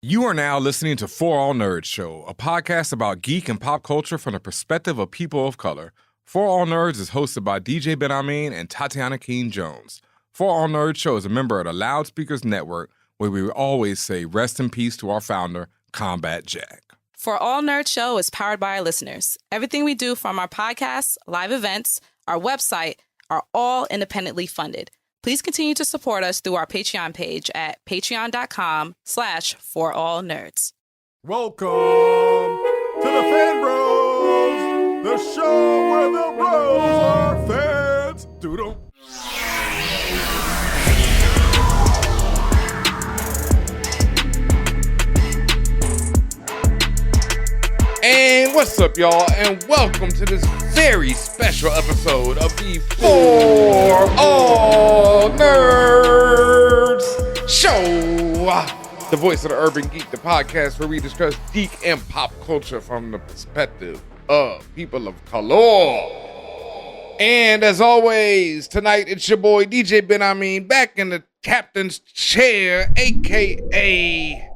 You are now listening to For All Nerds Show, a podcast about geek and pop culture from the perspective of people of color. For All Nerds is hosted by DJ Ben Amin and Tatiana Keene Jones. For All Nerds Show is a member of the Loudspeakers Network, where we always say rest in peace to our founder, Combat Jack. For All Nerds Show is powered by our listeners. Everything we do, from our podcasts, live events, our website, are all independently funded. Please continue to support us through our Patreon page at patreon.com/forallnerds. Welcome to the Fan Bros, the show where the bros are fans. Doodle. And what's up, y'all, and welcome to this very special episode of the For All Nerds Show, the voice of the urban geek, the podcast where we discuss geek and pop culture from the perspective of people of color. And as always, tonight it's your boy DJ Ben Amin back in the captain's chair, aka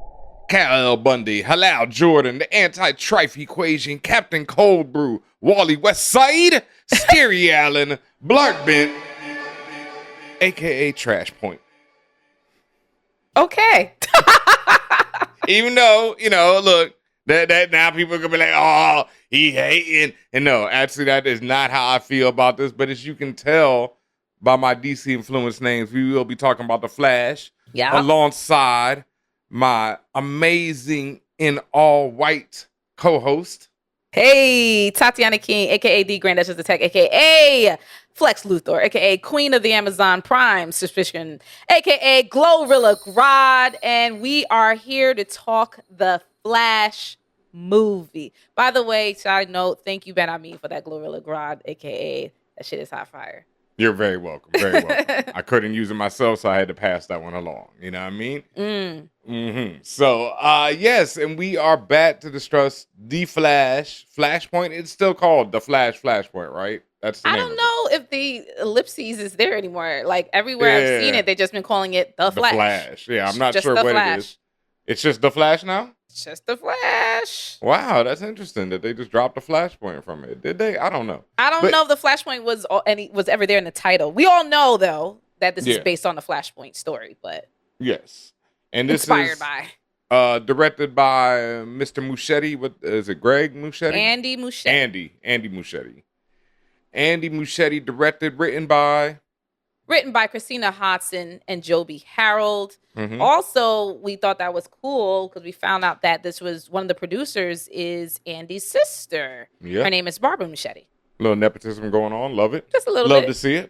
Kyle Bundy, Halal Jordan, the anti-trife equation, Captain Cold Brew, Wally Westside, Scary Allen, Blark Bent, a.k.a. Trashpoint. Okay. Even though, look, that now people are going to be like, oh, he hating. And no, actually, that is not how I feel about this. But as you can tell by my DC influence names, we will be talking about The Flash alongside my amazing in all white co-host. Hey, Tatiana King, a.k.a. D Grand Duchess of Tech, a.k.a. Flex Luthor, a.k.a. Queen of the Amazon Prime Suspicion, a.k.a. Glorilla Grodd, and we are here to talk the Flash movie. By the way, side note, thank you, Ben Amin, for that Glorilla Grodd, a.k.a. that shit is hot fire. You're very welcome. Very welcome. I couldn't use it myself, so I had to pass that one along. You know what I mean? Mm-hmm. So, yes, and we are back to discuss The Flash. Flashpoint, it's still called The Flashpoint, right? That's the name. I don't know if the ellipses is there anymore. Like, everywhere I've seen it, they've just been calling it The Flash. The Flash. Yeah, I'm not just sure what Flash. it is. It's just The Flash now? It's just The Flash. Wow, that's interesting that they just dropped the Flashpoint from it. Did they? I don't know. I don't know if the Flashpoint was ever there in the title. We all know, though, that this is based on the Flashpoint story, but yes, and this inspired is directed by Mr. Muschietti. What is it? Greg Muschietti? Andy Muschietti. Andy Muschietti. Andy Muschietti directed, written by Christina Hodson and Joby Harold. Mm-hmm. Also, we thought that was cool because we found out that this was one of the producers is Andy's sister. Yep. Her name is Barbara Muschietti. A little nepotism going on. Love it. Just a little bit.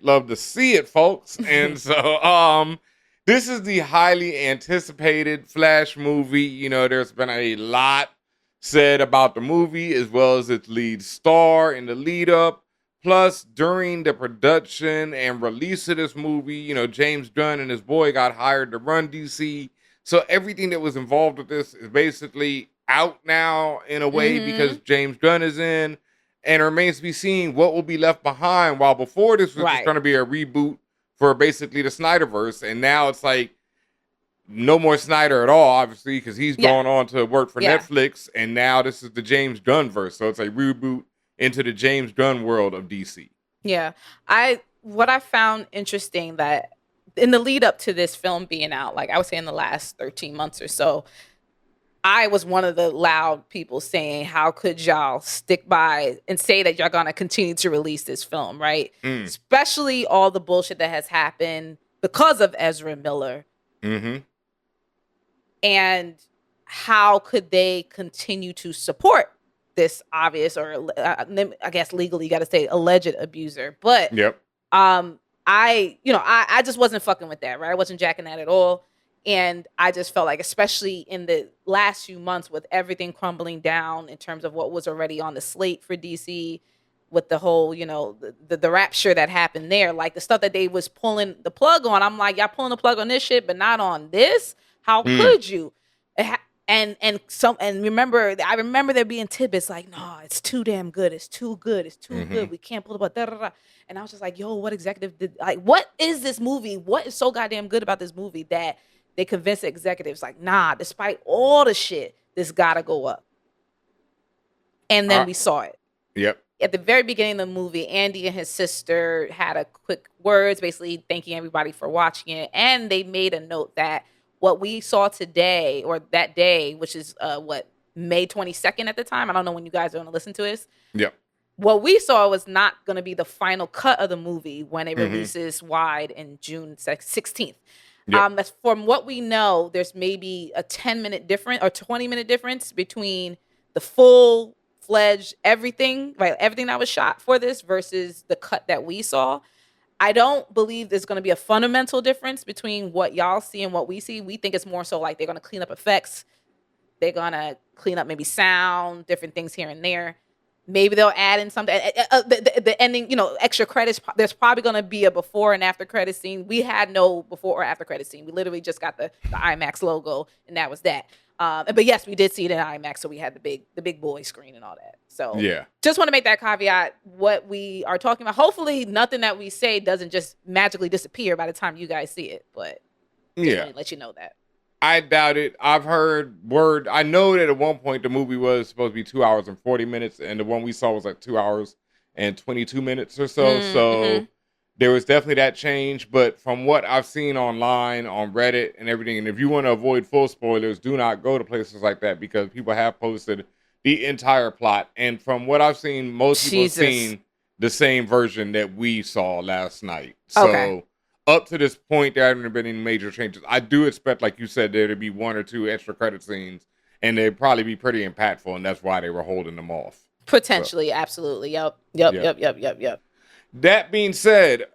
Love to see it, folks. And so, this is the highly anticipated Flash movie. You know, there's been a lot said about the movie as well as its lead star in the lead up. Plus, during the production and release of this movie, James Gunn and his boy got hired to run DC. So everything that was involved with this is basically out now in a way because James Gunn is in. And it remains to be seen what will be left behind. While before this was just going to be a reboot for basically the Snyderverse. And now it's like no more Snyder at all, obviously, because he's gone on to work for Netflix. And now this is the James Gunn verse. So it's a reboot into the James Gunn world of DC. Yeah. What I found interesting that in the lead up to this film being out, like I would say in the last 13 months or so, I was one of the loud people saying, how could y'all stick by and say that y'all gonna continue to release this film, right? Especially all the bullshit that has happened because of Ezra Miller. Mm-hmm. And how could they continue to support this obvious, or I guess legally you got to say alleged abuser, but I just wasn't fucking with that, right? I wasn't jacking that at all, and I just felt like, especially in the last few months with everything crumbling down in terms of what was already on the slate for DC, with the whole, the rapture that happened there, like the stuff that they was pulling the plug on. I'm like, y'all pulling the plug on this shit, but not on this. How could you? And remember, I remember there being tidbits like, no, it's too damn good. It's too good. It's too good. We can't pull the plug. And I was just like, yo, what executive what is this movie? What is so goddamn good about this movie that they convinced the executives like, nah, despite all the shit, this gotta go up. And then we saw it. Yep. At the very beginning of the movie, Andy and his sister had a quick words, basically thanking everybody for watching it. And they made a note that what we saw today, or that day, which is May 22nd at the time. I don't know when you guys are going to listen to this. Yep. What we saw was not going to be the final cut of the movie when it releases wide in June 16th. Yep. From what we know, there's maybe a 10-minute difference or 20-minute difference between the full-fledged everything that was shot for this versus the cut that we saw. I don't believe there's going to be a fundamental difference between what y'all see and what we see. We think it's more so like they're going to clean up effects. They're going to clean up maybe sound, different things here and there. Maybe they'll add in something. The ending, extra credits. There's probably going to be a before and after credit scene. We had no before or after credit scene. We literally just got the IMAX logo, and that was that. But yes, we did see it in IMAX, so we had the big boy screen and all that. So yeah, just want to make that caveat. What we are talking about, hopefully, nothing that we say doesn't just magically disappear by the time you guys see it. But yeah, let you know that. I doubt it. I've heard word. I know that at one point the movie was supposed to be 2 hours and 40 minutes, and the one we saw was like 2 hours and 22 minutes or so. So there was definitely that change. But from what I've seen online, on Reddit and everything, and if you want to avoid full spoilers, do not go to places like that because people have posted the entire plot. And from what I've seen, most people have seen the same version that we saw last night. So up to this point, there haven't been any major changes. I do expect, like you said, there to be 1 or 2 extra credit scenes, and they'd probably be pretty impactful, and that's why they were holding them off. Potentially, absolutely. Yep. That being said,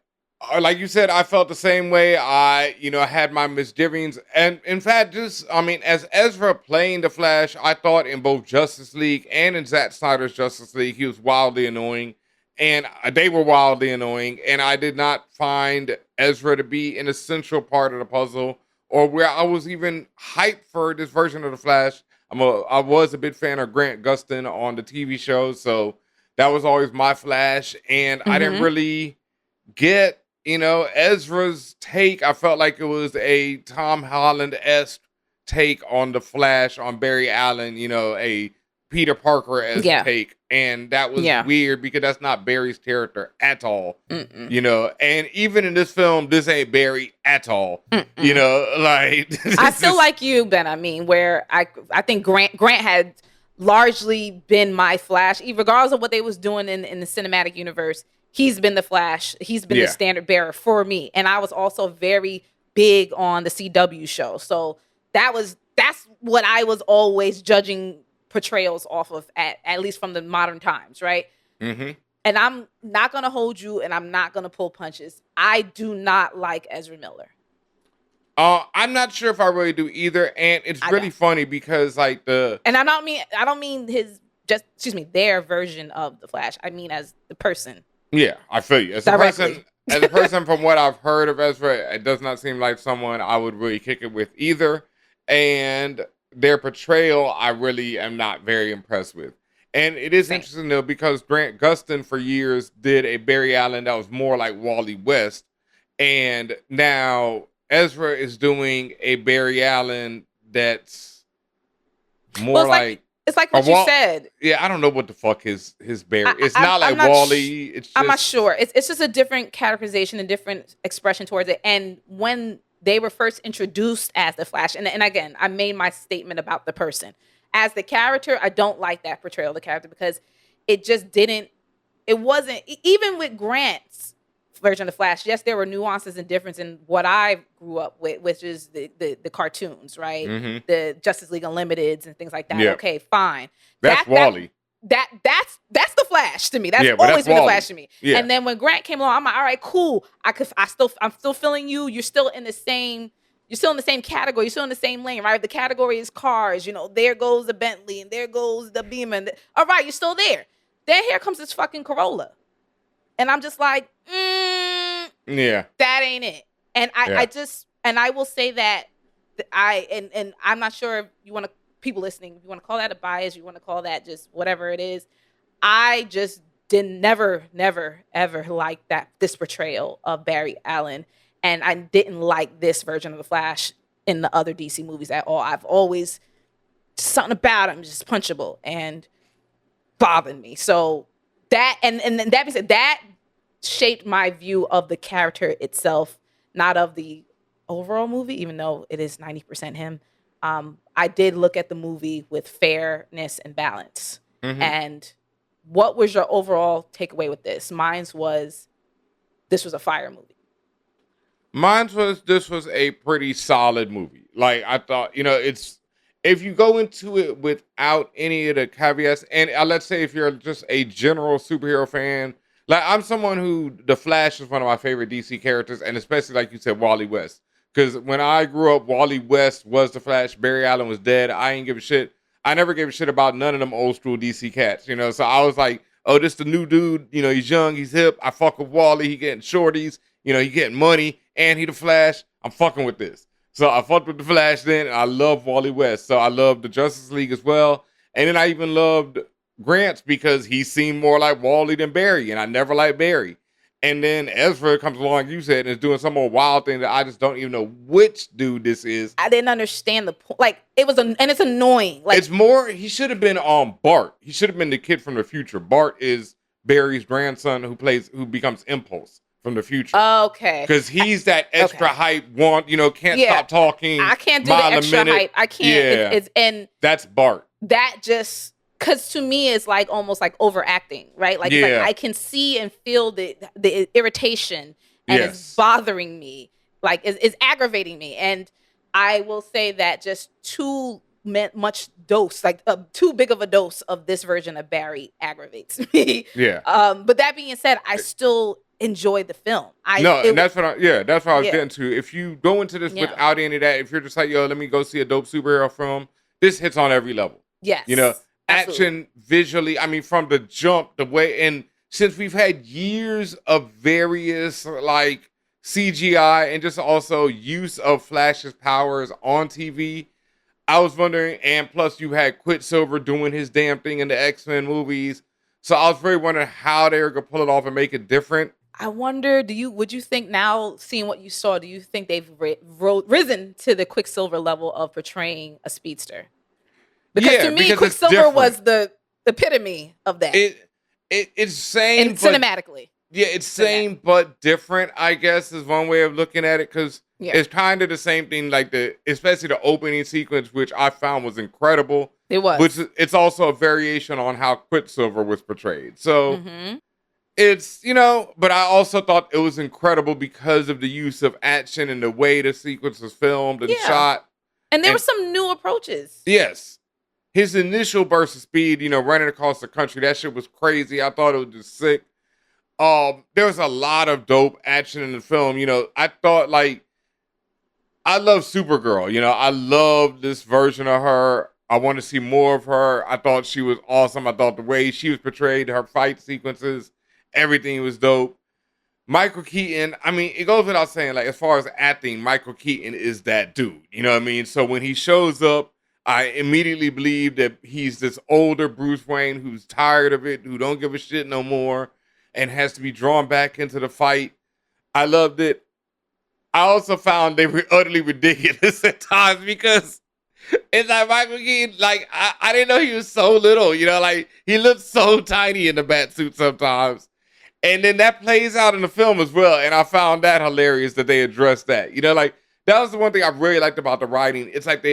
like you said, I felt the same way. I had my misgivings. And in fact, as Ezra playing the Flash, I thought in both Justice League and in Zack Snyder's Justice League, he was wildly annoying. And they were wildly annoying, and I did not find Ezra to be an essential part of the puzzle, or where I was even hyped for this version of the Flash. I was a big fan of Grant Gustin on the TV show, so that was always my Flash, and I didn't really get, Ezra's take. I felt like it was a Tom Holland-esque take on the Flash, on Barry Allen, a Peter Parker-esque take. And that was weird because that's not Barry's character at all, and even in this film, this ain't Barry at all, I feel like you, Ben. I mean, where I think Grant had largely been my Flash, regardless of what they was doing in the cinematic universe. He's been the Flash. He's been the standard bearer for me. And I was also very big on the CW show. So that's what I was always judging portrayals off of, at least from the modern times, right? And I'm not going to hold you, and I'm not going to pull punches. I do not like Ezra Miller. I'm not sure if I really do either. And it's really funny because and I don't mean their version of the Flash. I mean as the person. Yeah, I feel you. As a person, from what I've heard of Ezra, it does not seem like someone I would really kick it with either. And their portrayal, I really am not very impressed with. And it is interesting, though, because Grant Gustin for years did a Barry Allen that was more like Wally West. And now Ezra is doing a Barry Allen that's more it's like what you said. Yeah, I don't know what the fuck his Barry. It's not like Wally. It's just, I'm not sure. It's just a different categorization, a different expression towards it. And when they were first introduced as the Flash, and again, I made my statement about the person. As the character, I don't like that portrayal of the character because it wasn't, even with Grant's version of the Flash, yes, there were nuances and difference in what I grew up with, which is the cartoons, right? The Justice League Unlimiteds and things like that. Yep. Okay, fine. That's Wally. That's the Flash to me. That's always been the Flash to me. Yeah. And then when Grant came along, I'm like, all right, cool. I'm still feeling you. You're still in the same category. You're still in the same lane, right? The category is cars. There goes the Bentley and there goes the Beamer. All right, you're still there. Then here comes this fucking Corolla, and I'm just like, that ain't it. And I will say that I'm not sure if you want to. People listening, if you want to call that a bias, you want to call that just whatever it is. I just never, ever like this portrayal of Barry Allen. And I didn't like this version of the Flash in the other DC movies at all. I've always, something about him just punchable and bothered me. So that, and then that being said, that shaped my view of the character itself, not of the overall movie, even though it is 90% him. I did look at the movie with fairness and balance. And what was your overall takeaway with this? Mine was, this was a fire movie. This was a pretty solid movie. Like, I thought, it's, if you go into it without any of the caveats, and let's say if you're just a general superhero fan, like I'm someone who, The Flash is one of my favorite DC characters, and especially like you said, Wally West. Because when I grew up, Wally West was The Flash, Barry Allen was dead. I ain't give a shit. I never gave a shit about none of them old school DC cats, So I was like, oh, this the new dude, he's young, he's hip. I fuck with Wally, he getting shorties, he getting money, and he The Flash. I'm fucking with this. So I fucked with The Flash then, and I love Wally West. So I loved the Justice League as well. And then I even loved Grant's because he seemed more like Wally than Barry, and I never liked Barry. And then Ezra comes along, you said, and is doing some more wild thing that I just don't even know which dude this is. I didn't understand the point. Like, and it's annoying. Like, it's more, he should have been on Bart. He should have been the kid from the future. Bart is Barry's grandson who becomes Impulse from the future. Okay. Because he's that extra hype, can't stop talking. I can't do the extra hype. I can't. Yeah. And that's Bart. That just, because to me it's like almost like overacting, right? Like, it's like I can see and feel the irritation, and it's bothering me. Like, it's aggravating me. And I will say that just too much dose, like too big of a dose of this version of Barry aggravates me. Yeah. But that being said, I still enjoy the film. That's what I was getting to. If you go into this without any of that, if you're just like, let me go see a dope superhero film, this hits on every level. Yes. Action visually, from the jump, the way, and since we've had years of various like CGI and just also use of Flash's powers on TV, I was wondering, and plus you had Quicksilver doing his damn thing in the X-Men movies, so I was really wondering how they were gonna pull it off and make it different. I wonder, would you think now, seeing what you saw, do you think they've risen to the Quicksilver level of portraying a speedster? Because to me, Quicksilver was the epitome of that. It's same, and cinematically. Yeah, it's same but different, I guess, is one way of looking at it, because it's kind of the same thing, like especially the opening sequence, which I found was incredible. It was. Which it's also a variation on how Quicksilver was portrayed. So it's, but I also thought it was incredible because of the use of action and the way the sequence was filmed and shot. And there were some new approaches. Yes. His initial burst of speed, running across the country, that shit was crazy. I thought it was just sick. There was a lot of dope action in the film. I thought, like, I love Supergirl. I love this version of her. I want to see more of her. I thought she was awesome. I thought the way she was portrayed, her fight sequences, everything was dope. Michael Keaton, it goes without saying, like, as far as acting, Michael Keaton is that dude. You know what I mean? So when he shows up, I immediately believe that he's this older Bruce Wayne who's tired of it, who don't give a shit no more, and has to be drawn back into the fight. I loved it. I also found they were utterly ridiculous at times, because it's like Michael Keaton, like, I didn't know he was so little, like, he looked so tiny in the bat suit sometimes. And then that plays out in the film as well, and I found that hilarious that they addressed that. Like, that was the one thing I really liked about the writing. It's like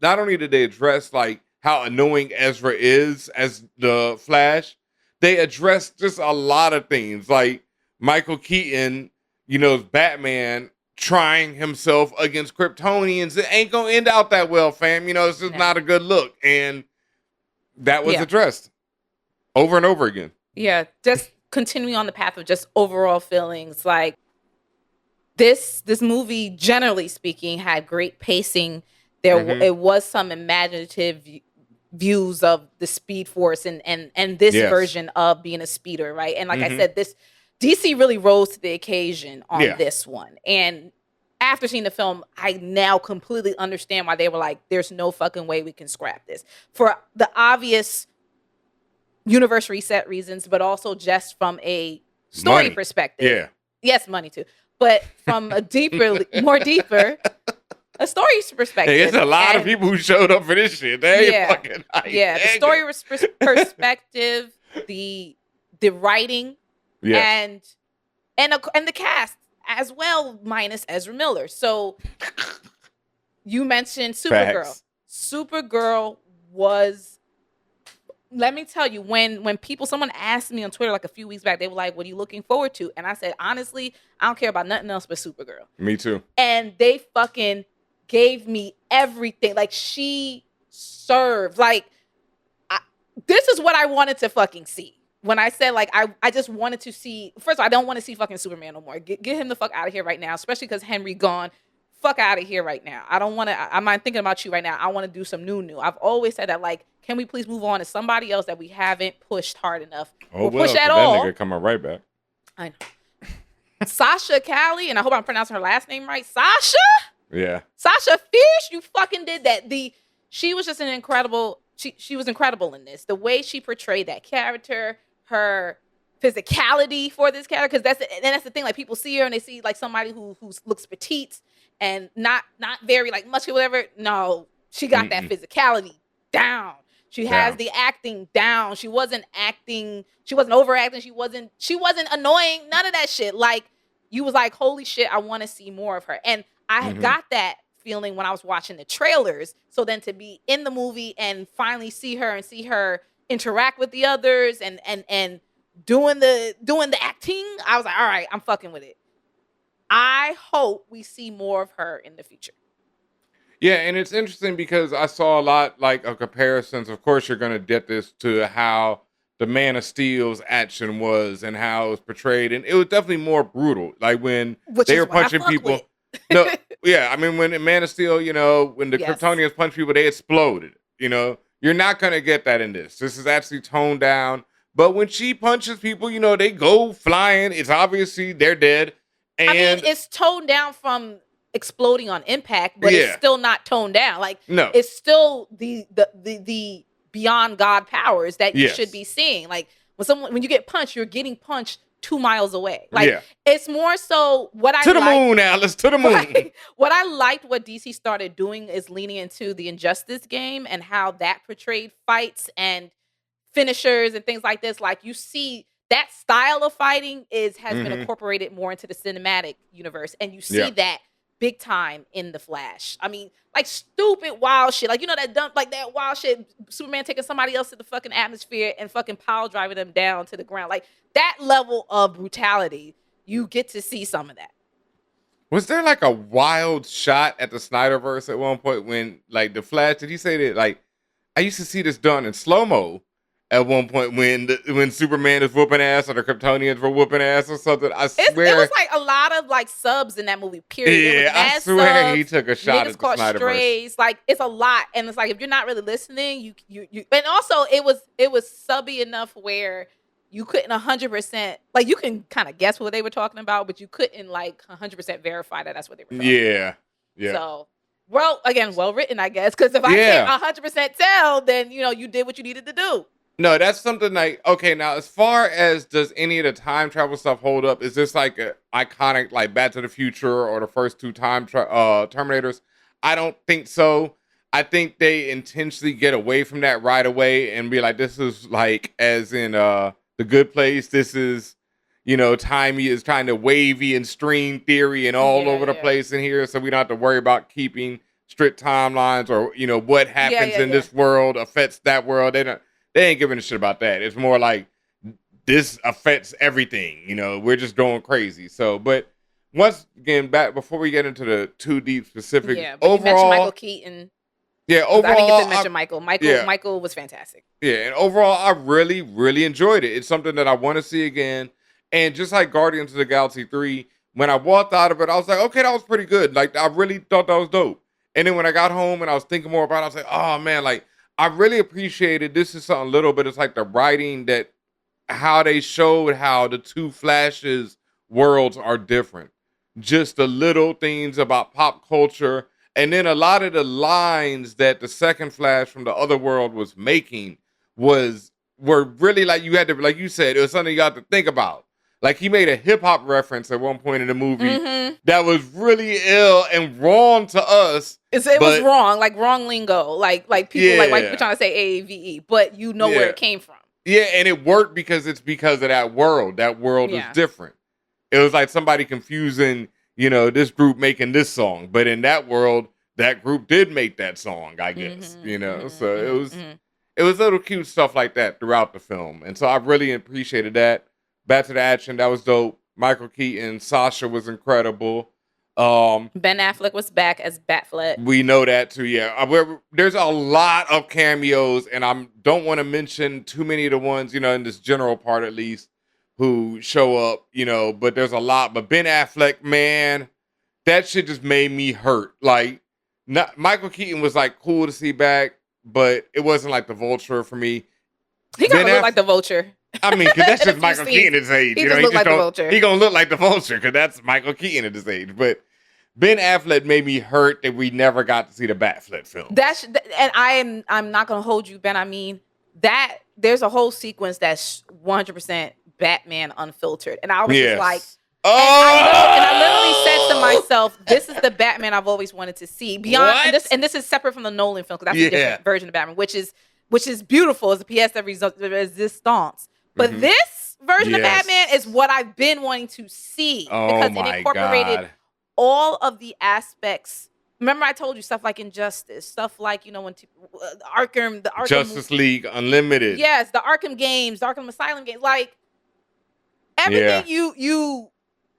not only did they address, like, how annoying Ezra is as the Flash, they addressed just a lot of things. Like, Michael Keaton, is Batman trying himself against Kryptonians. It ain't gonna end out that well, fam. It's just not a good look. And that was addressed over and over again. Yeah, just continuing on the path of just overall feelings. Like, this movie, generally speaking, had great pacing. It was some imaginative views of the Speed Force and this version of being a speeder, right? And like I said, this DC really rose to the occasion on this one. And after seeing the film, I now completely understand why they were like, there's no fucking way we can scrap this. For the obvious universe reset reasons, but also just from a story perspective. Yeah. Yes, money too. But from a more deeper, a story perspective. Hey, it's a lot of people who showed up for this shit. They ain't fucking the story perspective, the writing, and the cast as well, minus Ezra Miller. So you mentioned Supergirl. Facts. Supergirl was. Let me tell you, when someone asked me on Twitter like a few weeks back, they were like, "What are you looking forward to?" And I said, honestly, I don't care about nothing else but Supergirl. Me too. And they fucking gave me everything. Like, she served. Like, this is what I wanted to fucking see. When I said, like, I just wanted to see. First of all, I don't want to see fucking Superman no more. Get him the fuck out of here right now, especially because Henry gone. Fuck out of here right now. I don't want to. I'm not thinking about you right now. I want to do some new. I've always said that, like, can we please move on to somebody else that we haven't pushed hard enough? Or push at all. That nigga coming right back. I know. Sasha Callie, and I hope I'm pronouncing her last name right. Sasha? Yeah. Sasha Fierce, you fucking did that. She was just an incredible. She was incredible in this. The way she portrayed that character, her physicality for this character, because that's the thing. Like, people see her and they see like somebody who looks petite and not very like muscular, whatever. No, she got that physicality down. She has the acting down. She wasn't acting. She wasn't overacting. She wasn't annoying. None of that shit. Like, you was like, holy shit, I want to see more of her. And I had got that feeling when I was watching the trailers. So then to be in the movie and finally see her interact with the others and doing the acting, I was like, all right, I'm fucking with it. I hope we see more of her in the future. Yeah, and it's interesting because I saw a lot like of comparisons. Of course, you're going to get this to how the Man of Steel's action was and how it was portrayed, and it was definitely more brutal. Like when they were punching people. No, yeah, I mean when in Man of Steel, when the Kryptonians punch people, they exploded. You're not going to get that in this. This is actually toned down. But when she punches people, they go flying. It's obviously they're dead. And I mean, it's toned down from exploding on impact, but it's still not toned down. Like, no, it's still the beyond God powers that you should be seeing. Like when you get punched, you're getting punched 2 miles away. Like it's more so what I to the moon, Alice, to the moon. Right? What I liked what DC started doing is leaning into the Injustice game and how that portrayed fights and finishers and things like this. Like, you see that style of fighting has been incorporated more into the cinematic universe, and you see that big time in The Flash. I mean, like, stupid wild shit. Like, that dump, like that wild shit. Superman taking somebody else to the fucking atmosphere and fucking pile driving them down to the ground. Like, that level of brutality, you get to see some of that. Was there like a wild shot at the Snyderverse at one point when, like, the Flash? Did he say that? Like, I used to see this done in slow mo. At one point, when Superman is whooping ass or the Kryptonians were whooping ass or something, I swear it was like a lot of like subs in that movie. Period. Yeah, I swear subs, he took a shot at the Snyderverse. Strays. Like, it's a lot, and it's like if you're not really listening, you. And also, it was subby enough where you couldn't 100%. Like, you can kind of guess what they were talking about, but you couldn't like 100% verify that that's what they were talking about. Yeah. So. Well, again, well written, I guess, because if I can't 100% tell, then you did what you needed to do. No, that's something like, okay, now as far as does any of the time travel stuff hold up, is this like a iconic like Back to the Future or the first two Terminators? I don't think so. I think they intentionally get away from that right away and be like, this is like as in The Good Place, this is, timey is trying to wavy and string theory and all over the place in here, so we don't have to worry about keeping strict timelines or, what happens in this world affects that world. They ain't giving a shit about that. It's more like this affects everything. We're just going crazy. So, but once again, back before we get into the too deep specific. Yeah, but overall, you mentioned Michael Keaton. Yeah, overall, I didn't get to mention Michael. Michael was fantastic. Yeah, and overall, I really, really enjoyed it. It's something that I want to see again. And just like Guardians of the Galaxy 3, when I walked out of it, I was like, okay, that was pretty good. Like, I really thought that was dope. And then when I got home and I was thinking more about it, I was like, oh man, like, I really appreciated, this is something little, but it's like the writing that how they showed how the two Flashes worlds are different. Just the little things about pop culture. And then a lot of the lines that the second Flash from the other world was making were really like you had to, like you said, it was something you got to think about. Like, he made a hip-hop reference at one point in the movie that was really ill and wrong to us. It was wrong, like wrong lingo. Like people like white people trying to say AAVE, but you know where it came from. Yeah, and it worked because it's because of that world. That world is different. It was like somebody confusing, this group making this song. But in that world, that group did make that song, I guess. So it was little cute stuff like that throughout the film. And so I really appreciated that. Back to the action, that was dope. Michael Keaton, Sasha was incredible. Ben Affleck was back as Batfleck. We know that too, yeah. There's a lot of cameos, and I don't want to mention too many of the ones, in this general part at least, who show up, but there's a lot. But Ben Affleck, man, that shit just made me hurt. Like, Michael Keaton was like cool to see back, but it wasn't like the Vulture for me. He kind of looked like the Vulture. I mean, because that's just Michael Keaton at his age. He just looked like the Vulture. He gonna look like the Vulture because that's Michael Keaton at his age. But Ben Affleck made me hurt that we never got to see the Batfleck film. And I'm not gonna hold you, Ben. I mean, that there's a whole sequence that's 100% Batman unfiltered, and I was just like, and I literally said to myself, "This is the Batman I've always wanted to see." Beyond and this is separate from the Nolan film because that's a different version of Batman, which is beautiful as a pièce de resistance. But this version of Batman is what I've been wanting to see because it incorporated all of the aspects. Remember, I told you stuff like Injustice, stuff like when Arkham, the Arkham Justice League Unlimited. Yes, the Arkham games, the Arkham Asylum games, like everything you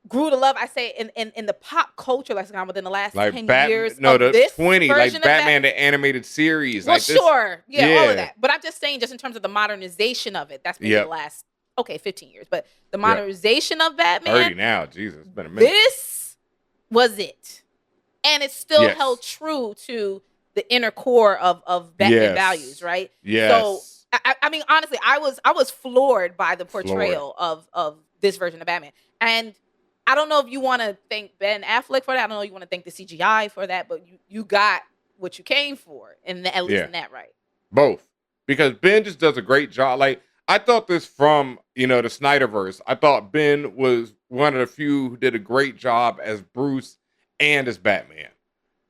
grew to love. I say in the pop culture lexicon within the last 10 years. No, the 20, like Batman the animated series. Well, like this. Sure, all of that. But I'm just saying, just in terms of the modernization of it, that's been the last 15 years. But the modernization of Batman, 30 now, Jesus, it's been a minute. This was it, and it still held true to the inner core of Batman values, right? Yes. So I mean, honestly, I was floored by the portrayal of this version of Batman, and I don't know if you want to thank Ben Affleck for that. I don't know if you want to thank the CGI for that, but you got what you came for, and at least in that, right? Both, because Ben just does a great job. Like, I thought this from the Snyderverse. I thought Ben was one of the few who did a great job as Bruce and as Batman.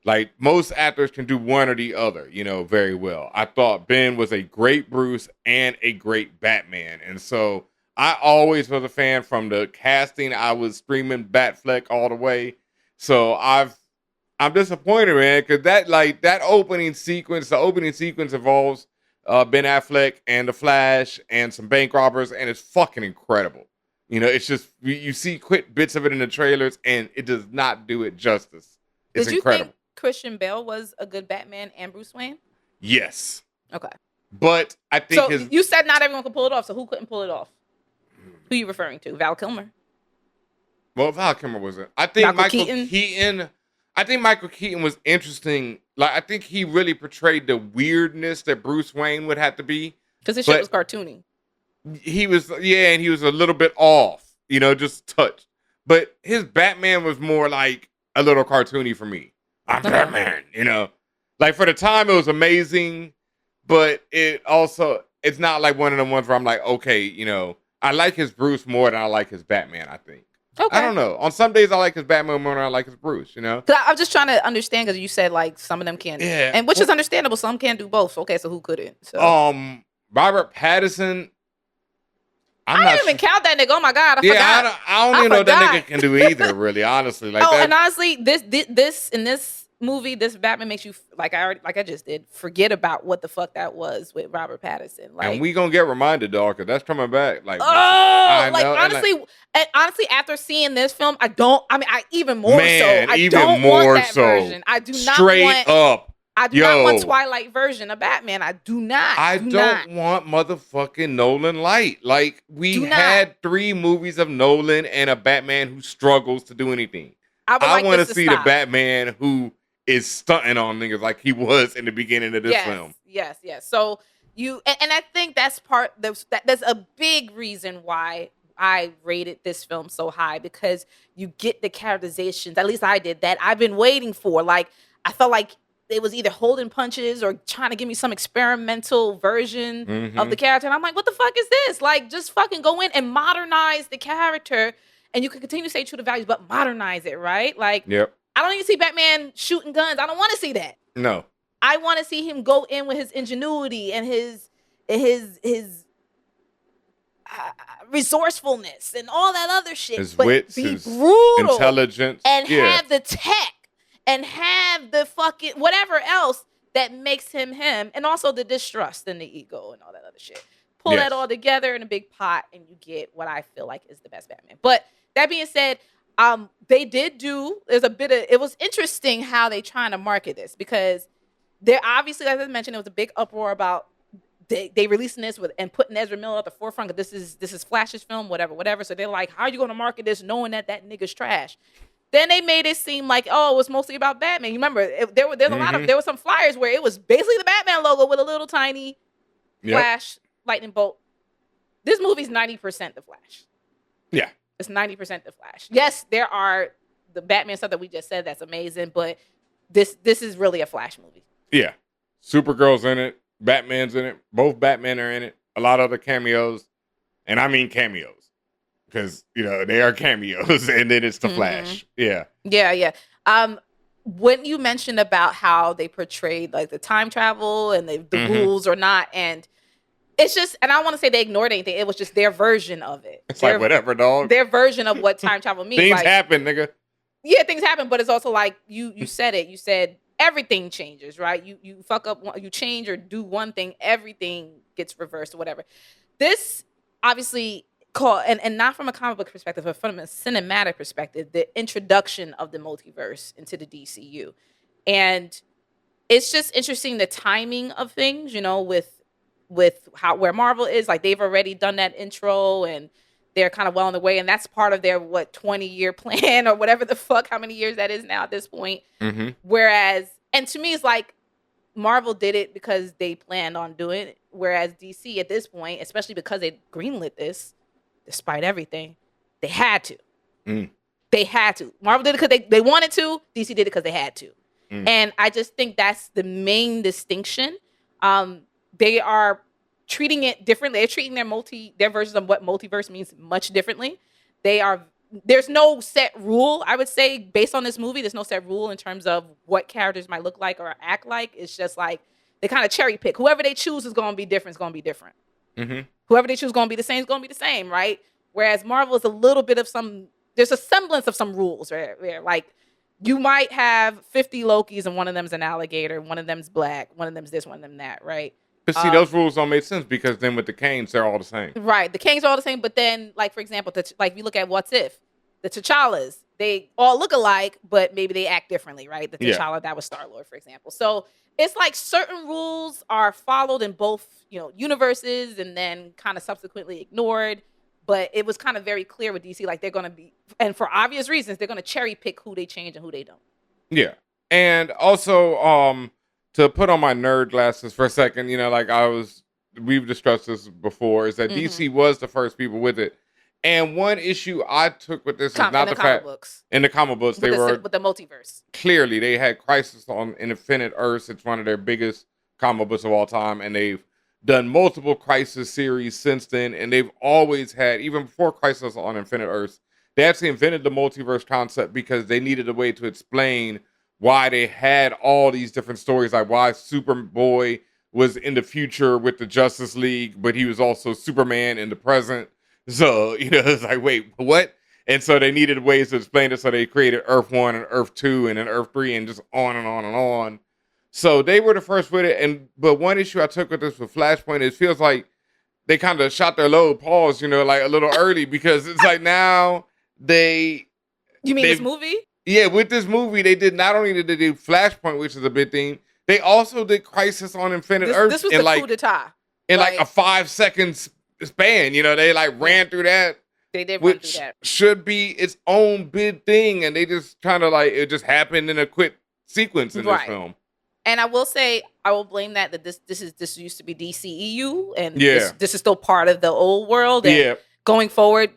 Like, most actors can do one or the other, very well. I thought Ben was a great Bruce and a great Batman, and so I always was a fan from the casting. I was screaming Batfleck all the way. So I'm disappointed, man, because that opening sequence, involves Ben Affleck and the Flash and some bank robbers, and it's fucking incredible. It's just you see quick bits of it in the trailers, and it does not do it justice. It's incredible. Think Christian Bale was a good Batman and Bruce Wayne? Yes. Okay. But I think you said not everyone could pull it off, so who couldn't pull it off? Who are you referring to? Val Kilmer? Well, Val Kilmer wasn't. I think Michael Keaton. I think Michael Keaton was interesting. Like, I think he really portrayed the weirdness that Bruce Wayne would have to be. Because his shit was cartoony. He was, and he was a little bit off, just touched. But his Batman was more like a little cartoony for me. I'm Batman, Like, for the time, it was amazing. But it's not like one of the ones where I'm like, okay, I like his Bruce more than I like his Batman, I think. Okay. I don't know. On some days, I like his Batman more than I like his Bruce, I'm just trying to understand because you said, like, some of them can't. Yeah. And which is understandable. Some can't do both. Okay, so who couldn't? So. Robert Pattinson. I didn't even count that nigga. Oh, my God. I forgot. I don't even know what that nigga can do either, really, honestly. Like and honestly, this movie, this Batman makes you like I just did forget about what the fuck that was with Robert Pattinson. Like, and we gonna get reminded, dog, because that's coming back. Like, honestly, after seeing this film, I even more so. I don't want that version. I do not straight up. I do not want Twilight version of Batman. I do not. I don't want motherfucking Nolan light. Like, we had 3 movies of Nolan and a Batman who struggles to do anything. I want to see the Batman who is stunting on niggas like he was in the beginning of this film. Yes. So and I think that's that's a big reason why I rated this film so high, because you get the characterizations, at least I did, that I've been waiting for. Like, I felt like they was either holding punches or trying to give me some experimental version of the character. And I'm like, what the fuck is this? Like, just fucking go in and modernize the character. And you can continue to stay true to values, but modernize it, right? Like, I don't even see Batman shooting guns. I don't want to see that. No. I want to see him go in with his ingenuity and his resourcefulness and all that other shit. His but wits, be his brutal intelligence. and have the tech and have the fucking whatever else that makes him him, and also the distrust and the ego and all that other shit. Pull that all together in a big pot and you get what I feel like is the best Batman. But that being said, they did it was interesting how they trying to market this, because they're obviously, as I mentioned, it was a big uproar about they releasing this and putting Ezra Miller at the forefront. This is Flash's film, whatever. So they're like, how are you going to market this knowing that nigga's trash? Then they made it seem like, it was mostly about Batman. You remember, there were some flyers where it was basically the Batman logo with a little tiny Flash lightning bolt. This movie's 90% the Flash. Yeah. It's 90% the Flash. Yes, there are the Batman stuff that we just said that's amazing, but this is really a Flash movie. Yeah. Supergirl's in it. Batman's in it. Both Batmen are in it. A lot of other cameos. And I mean cameos. Because, they are cameos, and then it's the Flash. Yeah. Yeah. When you mentioned about how they portrayed like the time travel and the rules or not, and it's just, and I don't want to say they ignored anything. It was just their version of it. It's like whatever, dog. Their version of what time travel means. Things happen, nigga. Yeah, things happen, but it's also like you said it. You said everything changes, right? You fuck up, you change or do one thing, everything gets reversed or whatever. This obviously and not from a comic book perspective, but from a cinematic perspective, the introduction of the multiverse into the DCU. And it's just interesting the timing of things, with where Marvel is. Like, they've already done that intro and they're kind of well on the way, and that's part of their 20-year plan or whatever the fuck, how many years that is now at this point. Whereas, and to me, it's like Marvel did it because they planned on doing it, whereas DC at this point, especially because they greenlit this, despite everything, they had to. They had to. Marvel did it because they wanted to. DC did it because they had to. And I just think that's the main distinction. They are treating it differently. They're treating their versions of what multiverse means much differently. There's no set rule, I would say, based on this movie. There's no set rule in terms of what characters might look like or act like. It's just like they kind of cherry pick. Whoever they choose is going to be different. It's going to be different. Whoever they choose is going to be the same. Is going to be the same, right? Whereas Marvel is a little bit of there's a semblance of some rules, right? Where like you might have 50 Lokis and one of them's an alligator, one of them's black, one of them's this, one of them that, right? But see, those rules don't make sense because then with the Kanes, they're all the same. Right. The Kanes are all the same, but then, like, for example, like you look at What's If, the T'Challas, they all look alike, but maybe they act differently, right? The T'Challa that was Star-Lord, for example. So it's like certain rules are followed in both, universes and then kind of subsequently ignored. But it was kind of very clear with DC, like they're going to be, and for obvious reasons, they're going to cherry pick who they change and who they don't. Yeah. And also, to put on my nerd glasses for a second, we've discussed this before, is that DC was the first people with it. And one issue I took with this is not the fact in the comic books with the multiverse. Clearly, they had Crisis on Infinite Earths. It's one of their biggest comic books of all time, and they've done multiple Crisis series since then. And they've always had, even before Crisis on Infinite Earths, they actually invented the multiverse concept because they needed a way to explain why they had all these different stories, like why Superboy was in the future with the Justice League, but he was also Superman in the present. So, it's like, wait, what? And so they needed ways to explain it, so they created Earth 1 and Earth 2 and then Earth 3 and just on and on and on. So they were the first with it. But one issue I took with this with Flashpoint, it feels like they kind of shot their load, pause, like a little early, because it's like now they... You mean this movie? Yeah, with this movie, they did not only did they do Flashpoint, which is a big thing, they also did Crisis on Infinite Earths. This was the coup d'etat. In like a 5 seconds span, they ran through that. They did run through that. Should be its own big thing, and they just kind of it just happened in a quick sequence in this film. And I will say, I will blame that this used to be DCEU, and this is still part of the old world. And going forward,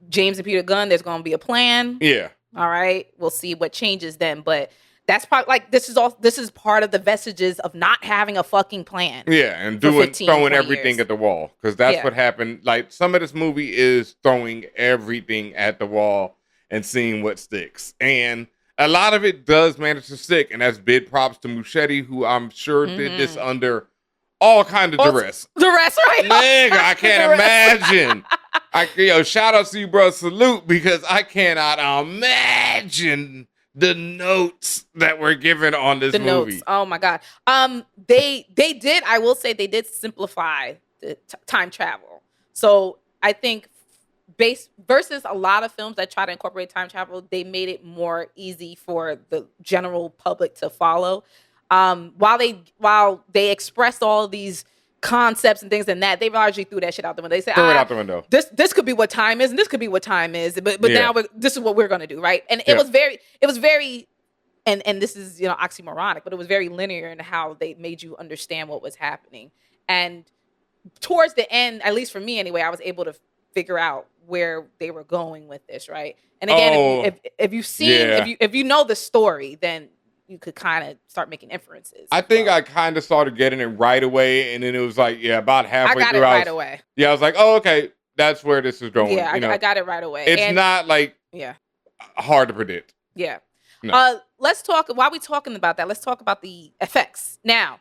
James and Peter Gunn, there's going to be a plan. Yeah. All right. We'll see what changes then. But That's part like this is part of the vestiges of not having a fucking plan. Yeah, and throwing everything at the wall, because that's what happened. Like, some of this movie is throwing everything at the wall and seeing what sticks, and a lot of it does manage to stick, and that's big props to Muschietti, who I'm sure did this under all kinds of duress. Duress, right? Nigga, I can't imagine. Shout out to you, bro. Salute, because I cannot imagine the notes that were given on this movie. Notes. Oh my God. They did. I will say they did simplify the time travel. So I think versus a lot of films that try to incorporate time travel, they made it more easy for the general public to follow. While they expressed all these concepts and things and that, they largely threw that shit out the window. They said, throw it out the window. This could be what time is, and this could be what time is. But now this is what we're gonna do, right? And it was very, and this is oxymoronic, but it was very linear in how they made you understand what was happening. And towards the end, at least for me anyway, I was able to figure out where they were going with this, right? And again, if you've seen, if you know the story, then you could kind of start making inferences. I think I kind of started getting it right away, and then it was like, about halfway through. I got it right away. Yeah, I was like, oh, okay, that's where this is going. Yeah, I got it right away. It's not like hard to predict. Yeah. No. Let's talk, while we're talking about that, let's talk about the effects. Now,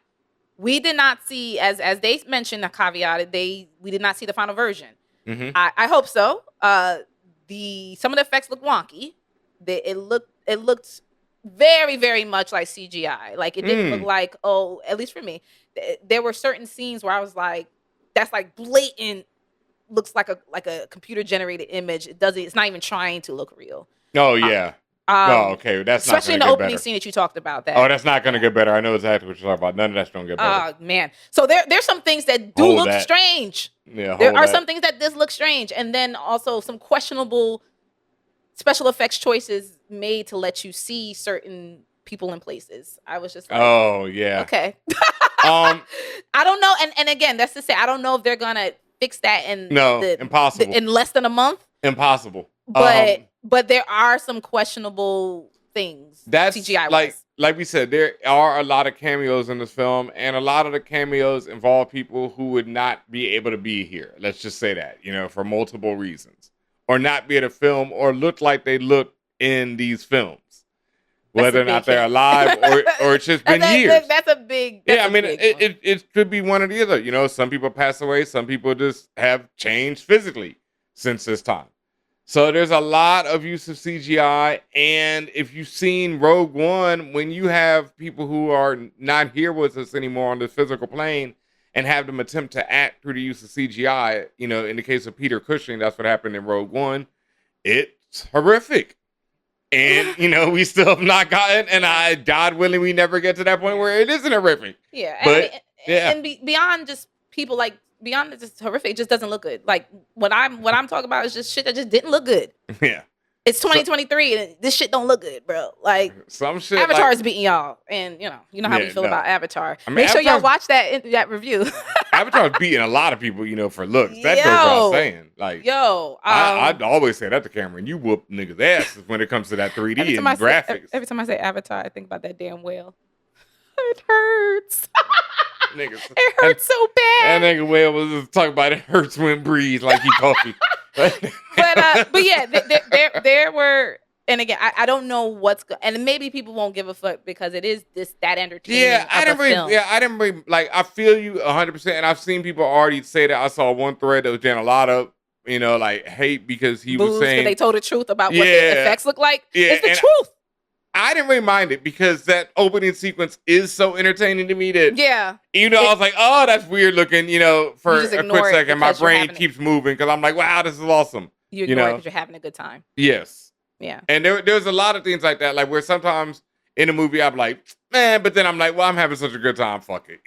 we did not see, as they mentioned, a caveat, we did not see the final version. Mm-hmm. I hope so. Some of the effects look wonky. It looked very, very much like CGI. Like, it didn't look like, at least for me, there were certain scenes where I was like, that's like blatant, looks like a computer generated image. It's not even trying to look real. Oh yeah. Okay, that's not especially in the opening scene that you talked about. That's not going to get better. I know exactly what you're talking about. None of that's going to get better. Oh man, so there's some things that do look strange. Yeah, there are some things that does look strange, and then also some questionable special effects choices made to let you see certain people in places. I was just like, oh yeah, okay. I don't know, and again, that's to say, I don't know if they're gonna fix that impossible in less than a month. Impossible. But there are some questionable things. That's CGI like we said, there are a lot of cameos in this film, and a lot of the cameos involve people who would not be able to be here. Let's just say that, for multiple reasons, or not be able to film or look like they look in these films, whether or not they're alive or it's just been years. That's a big. It could be one or the other. Some people pass away, some people just have changed physically since this time. So there's a lot of use of CGI, and if you've seen Rogue One, when you have people who are not here with us anymore on the physical plane and have them attempt to act through the use of CGI, in the case of Peter Cushing, that's what happened in Rogue One. It's horrific. And, we still have not gotten, and God willing, we never get to that point where it isn't horrific. Yeah. But, and beyond just people beyond it's just horrific, it just doesn't look good. Like, what I'm talking about is just shit that just didn't look good. Yeah. It's 2023 and this shit don't look good, bro. Like, some shit. Avatar is beating y'all, and you know how we feel about Avatar. Make sure y'all watch that review. Avatar's beating a lot of people, for looks. That goes without saying. Like, I'd always say that to Cameron. You whoop niggas' asses when it comes to that 3D and graphics. Every time I say Avatar, I think about that damn whale. It hurts. Niggas. It hurts so bad. That nigga whale was just talking about it hurts when it breathes like he coffee. but yeah, there were, and again, I don't know and maybe people won't give a fuck because it is that entertaining. Yeah, I didn't really like. I feel you 100%, and I've seen people already say that. I saw one thread that was getting a lot of hate because he was saying they told the truth about what the effects look like. Yeah, it's the truth. I didn't really mind it because that opening sequence is so entertaining to me that I was like, oh, that's weird looking, for a quick second. My brain keeps moving because I'm like, wow, this is awesome. You ignore it because you're having a good time. Yes. Yeah. And there's a lot of things like that, like where sometimes in a movie I'm like, man, but then I'm like, well, I'm having such a good time, fuck it.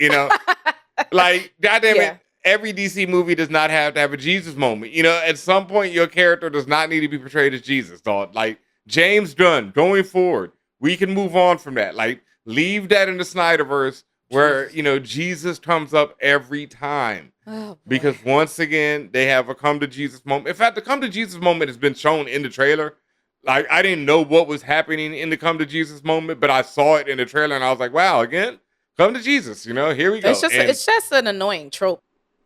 Like, goddamn it, every DC movie does not have to have a Jesus moment. At some point your character does not need to be portrayed as Jesus, dog. Like, James Gunn, going forward, we can move on from that. Like, leave that in the Snyderverse where, Jesus comes up every time. Oh, because once again, they have a come to Jesus moment. In fact, the come to Jesus moment has been shown in the trailer Like, I didn't know what was happening in the come to Jesus moment, but I saw it in the trailer and I was like, wow, again, come to Jesus, here we go. It's just an annoying trope.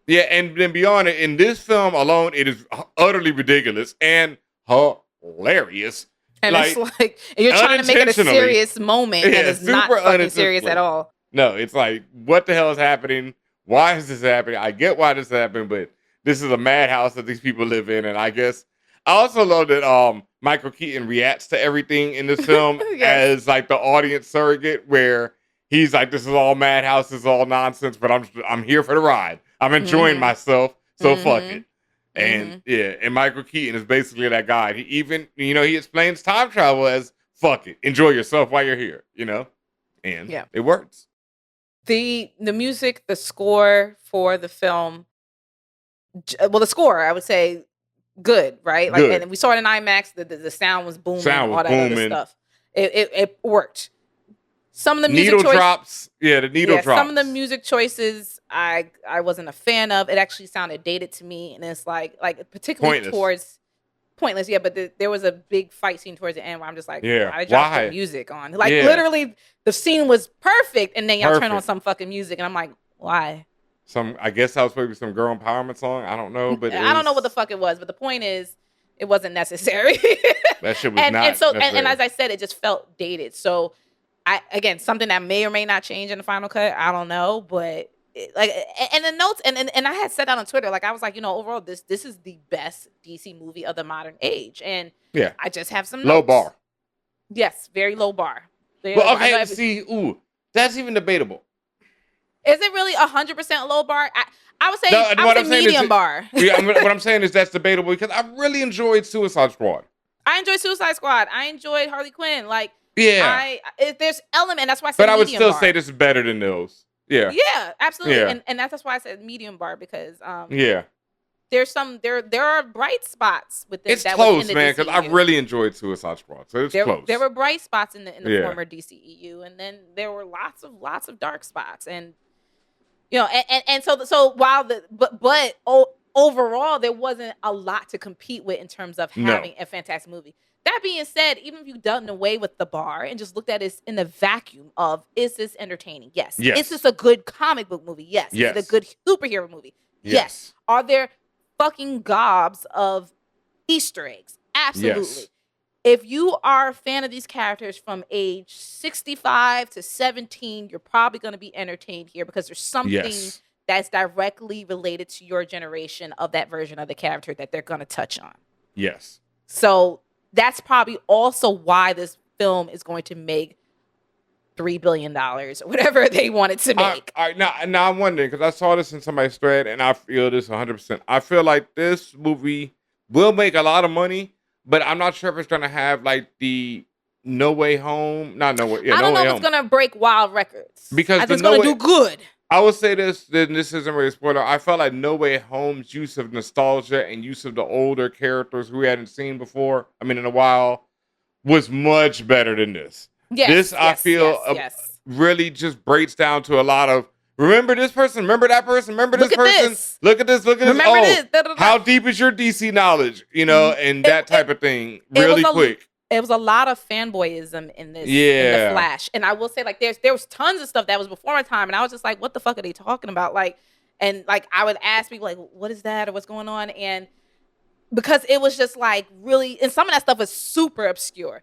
Yeah, and then beyond it, in this film alone, it is utterly ridiculous and hilarious. And it's like, and you're trying to make it a serious moment, and it's not fucking serious at all. No, it's like, what the hell is happening? Why is this happening? I get why this is happening, but this is a madhouse that these people live in, and I guess I also love that Michael Keaton reacts to everything in this film as like the audience surrogate, where he's like, "This is all madhouse, this is all nonsense, but I'm here for the ride. I'm enjoying myself, so fuck it." And and Michael Keaton is basically that guy. He even, he explains time travel as fuck it, enjoy yourself while you're here, and it works. The music, the score for the film, the score, I would say, good, right? Like, good. And we saw it in IMAX. The sound was booming, all that other stuff. It worked. Some of the music drops. Yeah, the needle drops. Some of the music choices I wasn't a fan of. It actually sounded dated to me, and it's like particularly pointless. Yeah, but there was a big fight scene towards the end where I'm just like, why did y'all put music on? Like, literally, the scene was perfect, and then y'all turn on some fucking music, and I'm like, why? I guess I was maybe some girl empowerment song. I don't know, but I don't know what the fuck it was. But the point is, it wasn't necessary. That shit was not. And as I said, it just felt dated. So, something that may or may not change in the final cut. I don't know, but and the notes and I had said that on Twitter. Like, I was like, overall, this is the best DC movie of the modern age, and I just have some low notes. Bar. Yes, very low bar. Well, okay, see, that's even debatable. Is it really 100% low bar? I would say, I would say medium bar. What I'm saying is that's debatable because I really enjoyed Suicide Squad. I enjoyed Suicide Squad. I enjoyed Harley Quinn. Like, there's element. That's why I said. But I would still say this is better than those. Yeah. Yeah, absolutely. Yeah. And that's why I said medium bar because there's there are bright spots within. It's close, man, because I really enjoyed Suicide Squad. So it's close. There were bright spots in the former DCEU, and then there were lots of dark spots, and so while but overall there wasn't a lot to compete with in terms of having a fantastic movie. That being said, even if you've done away with the bar and just looked at it in the vacuum of, is this entertaining? Yes. Is this a good comic book movie? Yes. Is it a good superhero movie? Yes. Are there fucking gobs of Easter eggs? Absolutely. Yes. If you are a fan of these characters from age 65 to 17, you're probably going to be entertained here because there's something that's directly related to your generation of that version of the character that they're going to touch on. Yes. So that's probably also why this film is going to make $3 billion or whatever they wanted to make. Now I'm wondering, because I saw this in somebody's thread, and I feel this 100%. I feel like this movie will make a lot of money, but I'm not sure if it's going to have like the No Way Home. Not No Way. Yeah, I don't know if it's going to break wild records. Because I think it's going to do good. I would say this, then this isn't really a spoiler. I felt like No Way Home's use of nostalgia and use of the older characters who we hadn't seen before, in a while, was much better than this. This, I feel, really just breaks down to a lot of, remember this person, remember that person, remember this person, look at this, look at this. Oh, how deep is your DC knowledge? And that type of thing really quick. It was a lot of fanboyism in this, in the Flash. And I will say, like, there was tons of stuff that was before my time, and I was just like, what the fuck are they talking about? Like, and like, I would ask people, like, what is that, or what's going on? And because it was just like really, and some of that stuff was super obscure.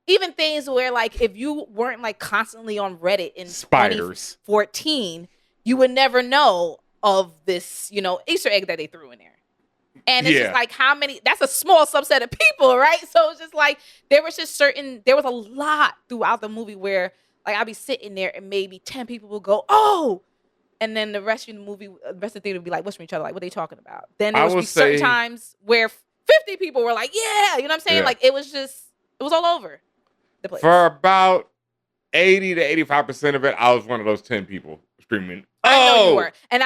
Even things where, like, if you weren't like constantly on Reddit in 2014, you would never know of this, Easter egg that they threw in there. And it's just like, how many, that's a small subset of people, right? So it's just like, there was a lot throughout the movie where, like, I'd be sitting there and maybe 10 people will go, oh, and then the rest of the theater would be like, whispering each other, like, what are they talking about? Then there would be certain times where 50 people were like, yeah, you know what I'm saying? Yeah. Like, it was all over the place. For about 80 to 85% of it, I was one of those 10 people screaming, I know you were, and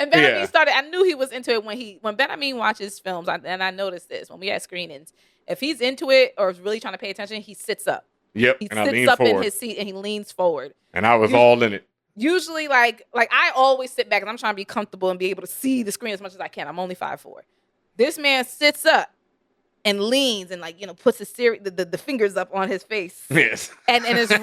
Ben Amin started. I knew he was into it when Ben Amin watches films, and I noticed this when we had screenings. If he's into it or is really trying to pay attention, he sits up. Yep, he sits up in his seat and he leans forward. And I was all in it. Usually, like I always sit back and I'm trying to be comfortable and be able to see the screen as much as I can. I'm only 5'4". This man sits up and leans and like, you know, puts the fingers up on his face. Yes. And it's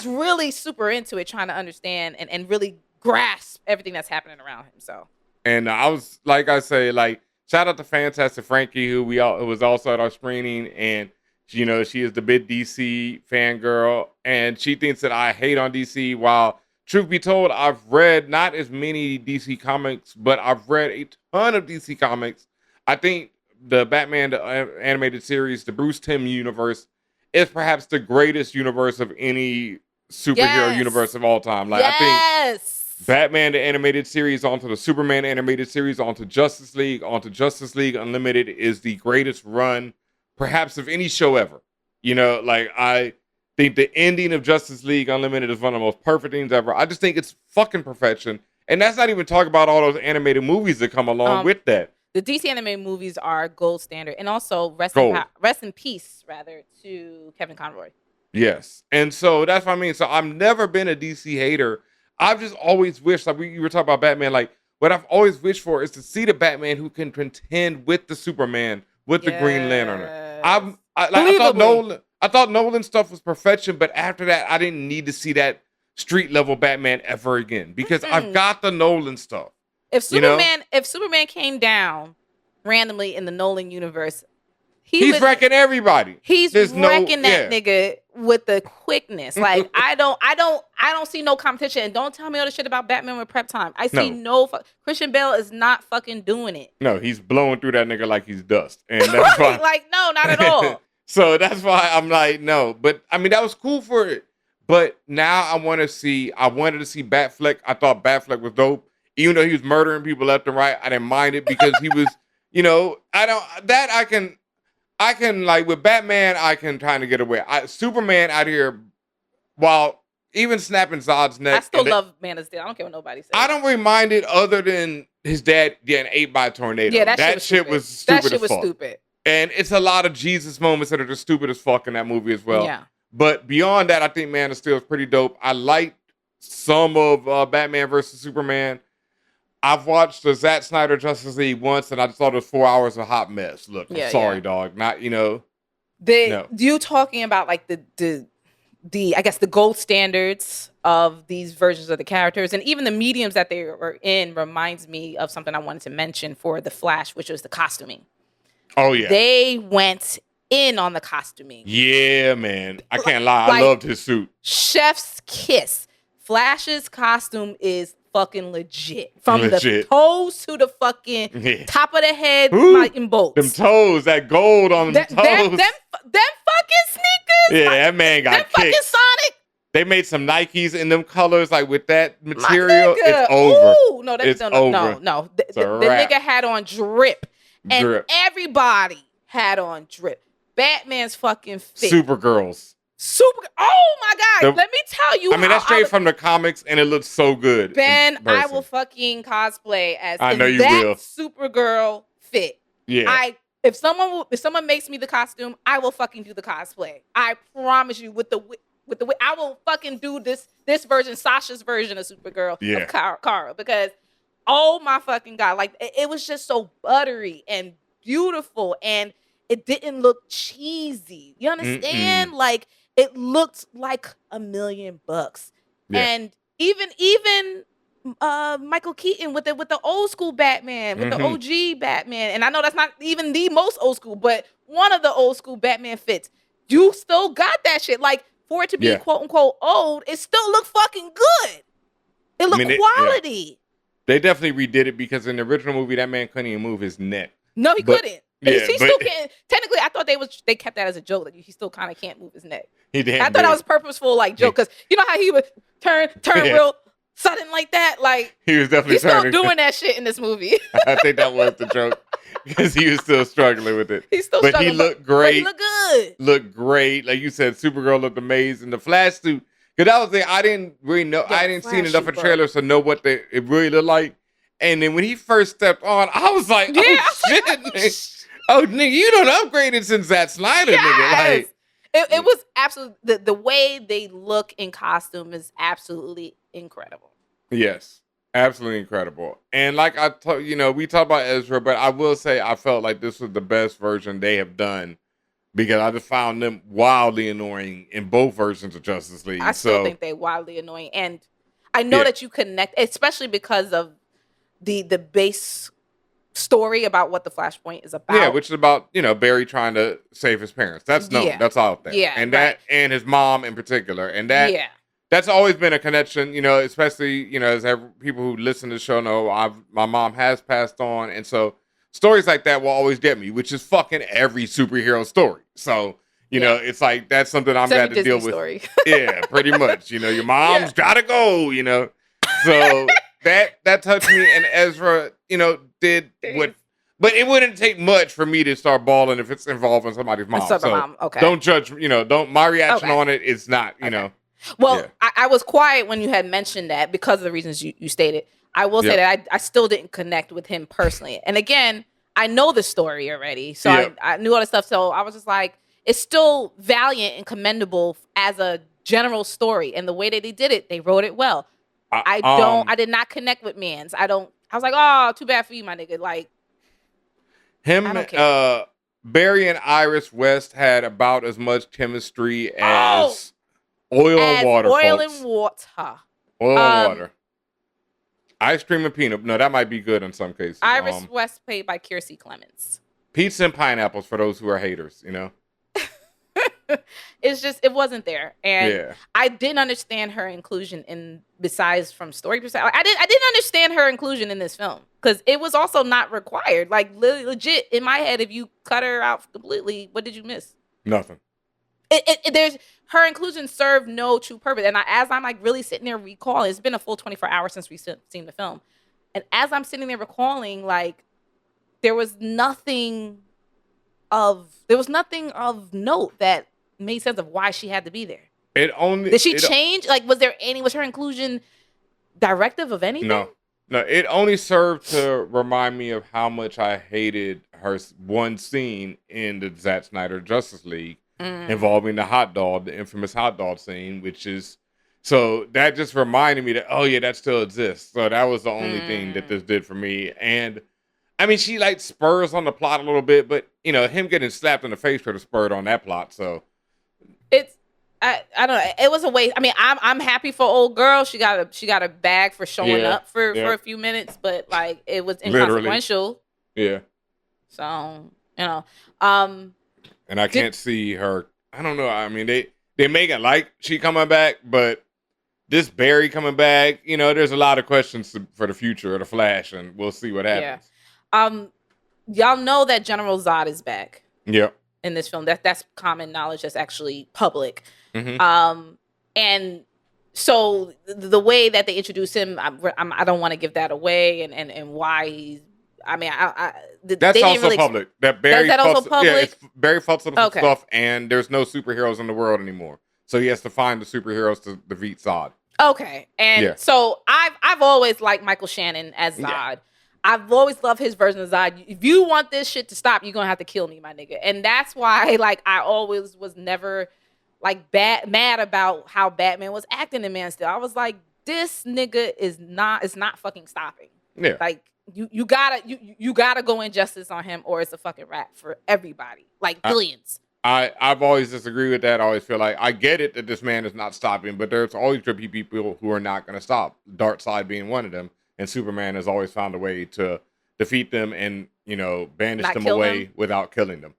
really super into it, trying to understand and really grasp everything that's happening around him. So. And I was, like I say, like, shout out to Fantastic Frankie, who was also at our screening, and you know, she is the big DC fangirl, and she thinks that I hate on DC, while truth be told, I've read not as many DC comics, but I've read a ton of DC comics. I think the Batman the animated series, the Bruce Timm universe, is perhaps the greatest universe of any superhero universe of all time. Like, I think Batman the animated series onto the Superman animated series onto Justice League Unlimited is the greatest run perhaps of any show ever. You know, like, I think the ending of Justice League Unlimited is one of the most perfect things ever. I just think it's fucking perfection. And that's not even talking about all those animated movies that come along with that. The DC animated movies are gold standard. And also rest in peace, rather, to Kevin Conroy. Yes. And so that's what I mean. So I've never been a DC hater. I've just always wished, like you were talking about Batman, like what I've always wished for is to see the Batman who can contend with the Superman, with the Green Lantern. I thought Nolan's stuff was perfection, but after that, I didn't need to see that street level Batman ever again, because I've got the Nolan stuff. If Superman came down randomly in the Nolan universe, he's wrecking everybody. He's wrecking that nigga with the quickness. Like, I don't see no competition. And don't tell me all the shit about Batman with prep time. I see Christian Bale is not fucking doing it. No, he's blowing through that nigga like he's dust. And that's why, like, no, not at all. So that's why I'm like, no. But I mean, that was cool for it. But now I wanted to see Batfleck. I thought Batfleck was dope. Even though he was murdering people left and right, I didn't mind it because he was, you know, I can like with Batman, I can kind of get away. Superman out here, while even snapping Zod's neck. I still love Man of Steel. I don't care what nobody says. I don't really mind it other than his dad getting ate by a tornado. Yeah, that shit was stupid. That shit was stupid. And it's a lot of Jesus moments that are just stupid as fuck in that movie as well. Yeah. But beyond that, I think Man of Steel is pretty dope. I liked some of Batman versus Superman. I've watched the Zack Snyder Justice League once, and I just thought it was 4 hours of hot mess. Look, I'm sorry, dog. Not, you know. You talking about like the I guess the gold standards of these versions of the characters, and even the mediums that they were in, reminds me of something I wanted to mention for The Flash, which was the costuming. Oh yeah, they went in on the costuming. Yeah, man. I can't lie. I loved his suit. Chef's kiss. Flash's costume is fucking legit. From the toes to the fucking top of the head, in bolts. Them toes, that gold on them toes. Them fucking sneakers. Yeah, that man got kicked. Fucking Sonic. They made some Nikes in them colors, like with that material. It's over. Ooh, no, that's no. The nigga had on drip. And everybody had on drip. Batman's fucking fit. Supergirls. Oh my God. Let me tell you. I mean, that's straight from the comics, and it looks so good. Ben, I will fucking cosplay as I know you will. Supergirl fit. Yeah. If someone makes me the costume, I will fucking do the cosplay. I promise you, with the I will fucking do this version, Sasha's version of Supergirl of Kara, because oh my fucking God, like it was just so buttery and beautiful, and it didn't look cheesy. You understand? Like it looked like $1 million. And even Michael Keaton with the old school Batman, with the OG Batman, and I know that's not even the most old school, but one of the old school Batman fits. You still got that shit. Like, for it to be quote unquote old, it still looked fucking good. It looked quality. They definitely redid it, because in the original movie, that man couldn't even move his neck. No, he couldn't. He still can't. Technically, I thought they kept that as a joke. Like, he still kind of can't move his neck. I thought that was purposeful, like joke, because you know how he would turn real sudden like that. Like, he was definitely still doing that shit in this movie. I think that was the joke, because he was still struggling with it. He's still but struggling. He looked great. But he looked good. Looked great. Like you said, Supergirl looked amazing. The Flash suit, because that was the I didn't really know. I didn't see enough of trailers to know what it really looked like. And then when he first stepped on, I was like, shit. Oh, nigga, you done upgraded since that Snyder, nigga. Like, it was absolutely, the way they look in costume is absolutely incredible. Yes. Absolutely incredible. And like I told we talked about Ezra, but I will say I felt like this was the best version they have done because I just found them wildly annoying in both versions of Justice League. I still think they're wildly annoying. And I know that you connect, especially because of the base story about what the Flashpoint is about. Yeah, which is about, Barry trying to save his parents. That's known. Yeah. That's out there. Yeah. And that and his mom in particular. And that's always been a connection, especially, as people who listen to the show know, my mom has passed on. And so stories like that will always get me, which is fucking every superhero story. So, it's like, that's something I'm glad to deal with. Yeah, pretty much. Your mom's gotta go, So that touched me. And Ezra, did what, but it wouldn't take much for me to start bawling if it's involving somebody's mom. So okay. Don't judge, my reaction on it is not, Well, I was quiet when you had mentioned that because of the reasons you stated. I will say that I still didn't connect with him personally. And again, I know the story already. So I knew all the stuff. So I was just like, it's still valiant and commendable as a general story. And the way that they did it, they wrote it well. I did not connect with Mans. I was like, oh, too bad for you, my nigga. Like him, Barry and Iris West had about as much chemistry as oil and water. Oil folks. and water. Oil and water. Ice cream and peanut. No, that might be good in some cases. Iris West played by Kiersey Clemens. Pizza and pineapples for those who are haters, It's just, it wasn't there. And I didn't understand her inclusion besides from story perspective. I didn't understand her inclusion in this film because it was also not required. Like legit in my head, if you cut her out completely, what did you miss? Nothing. There's her inclusion served no true purpose. And as I'm like really sitting there recalling, it's been a full 24 hours since we've seen the film. And as I'm sitting there recalling, like there was nothing of note that made sense of why she had to be there. Did she change? Like, was her inclusion directive of anything? No, it only served to remind me of how much I hated her one scene in the Zack Snyder Justice League involving the infamous hot dog scene, which is, so that just reminded me that, oh yeah, that still exists. So that was the only thing that this did for me. And I mean, she like spurs on the plot a little bit, but him getting slapped in the face could have spurred on that plot. So I don't know. It was a waste. I mean, I'm happy for old girl. She got a bag for showing up for a few minutes, but like it was inconsequential. Yeah. So and I can't see her. I don't know. I mean, they make it like she coming back, but this Barry coming back, there's a lot of questions for the future of the Flash, and we'll see what happens. Yeah. Y'all know that General Zod is back. Yep. In this film, that's common knowledge. That's actually public. Mm-hmm. And so the way that they introduce him, I don't want to give that away, and why he's. I mean, that's also really public. That Barry. Is that also public? Yeah, it's Barry fucks up some stuff, and there's no superheroes in the world anymore, so he has to find the superheroes to defeat Zod. Okay, and so I've always liked Michael Shannon as Zod. Yeah. I've always loved his version of Zod. If you want this shit to stop, you're gonna have to kill me, my nigga. And that's why, like, I always was never like mad about how Batman was acting in Man of Steel. I was like, this nigga is not fucking stopping. Yeah. Like you gotta go injustice on him, or it's a fucking wrap for everybody. Like billions. I've always disagreed with that. I always feel like I get it that this man is not stopping, but there's always going to be people who are not going to stop. Darkseid being one of them. And Superman has always found a way to defeat them and, banish them away without killing them.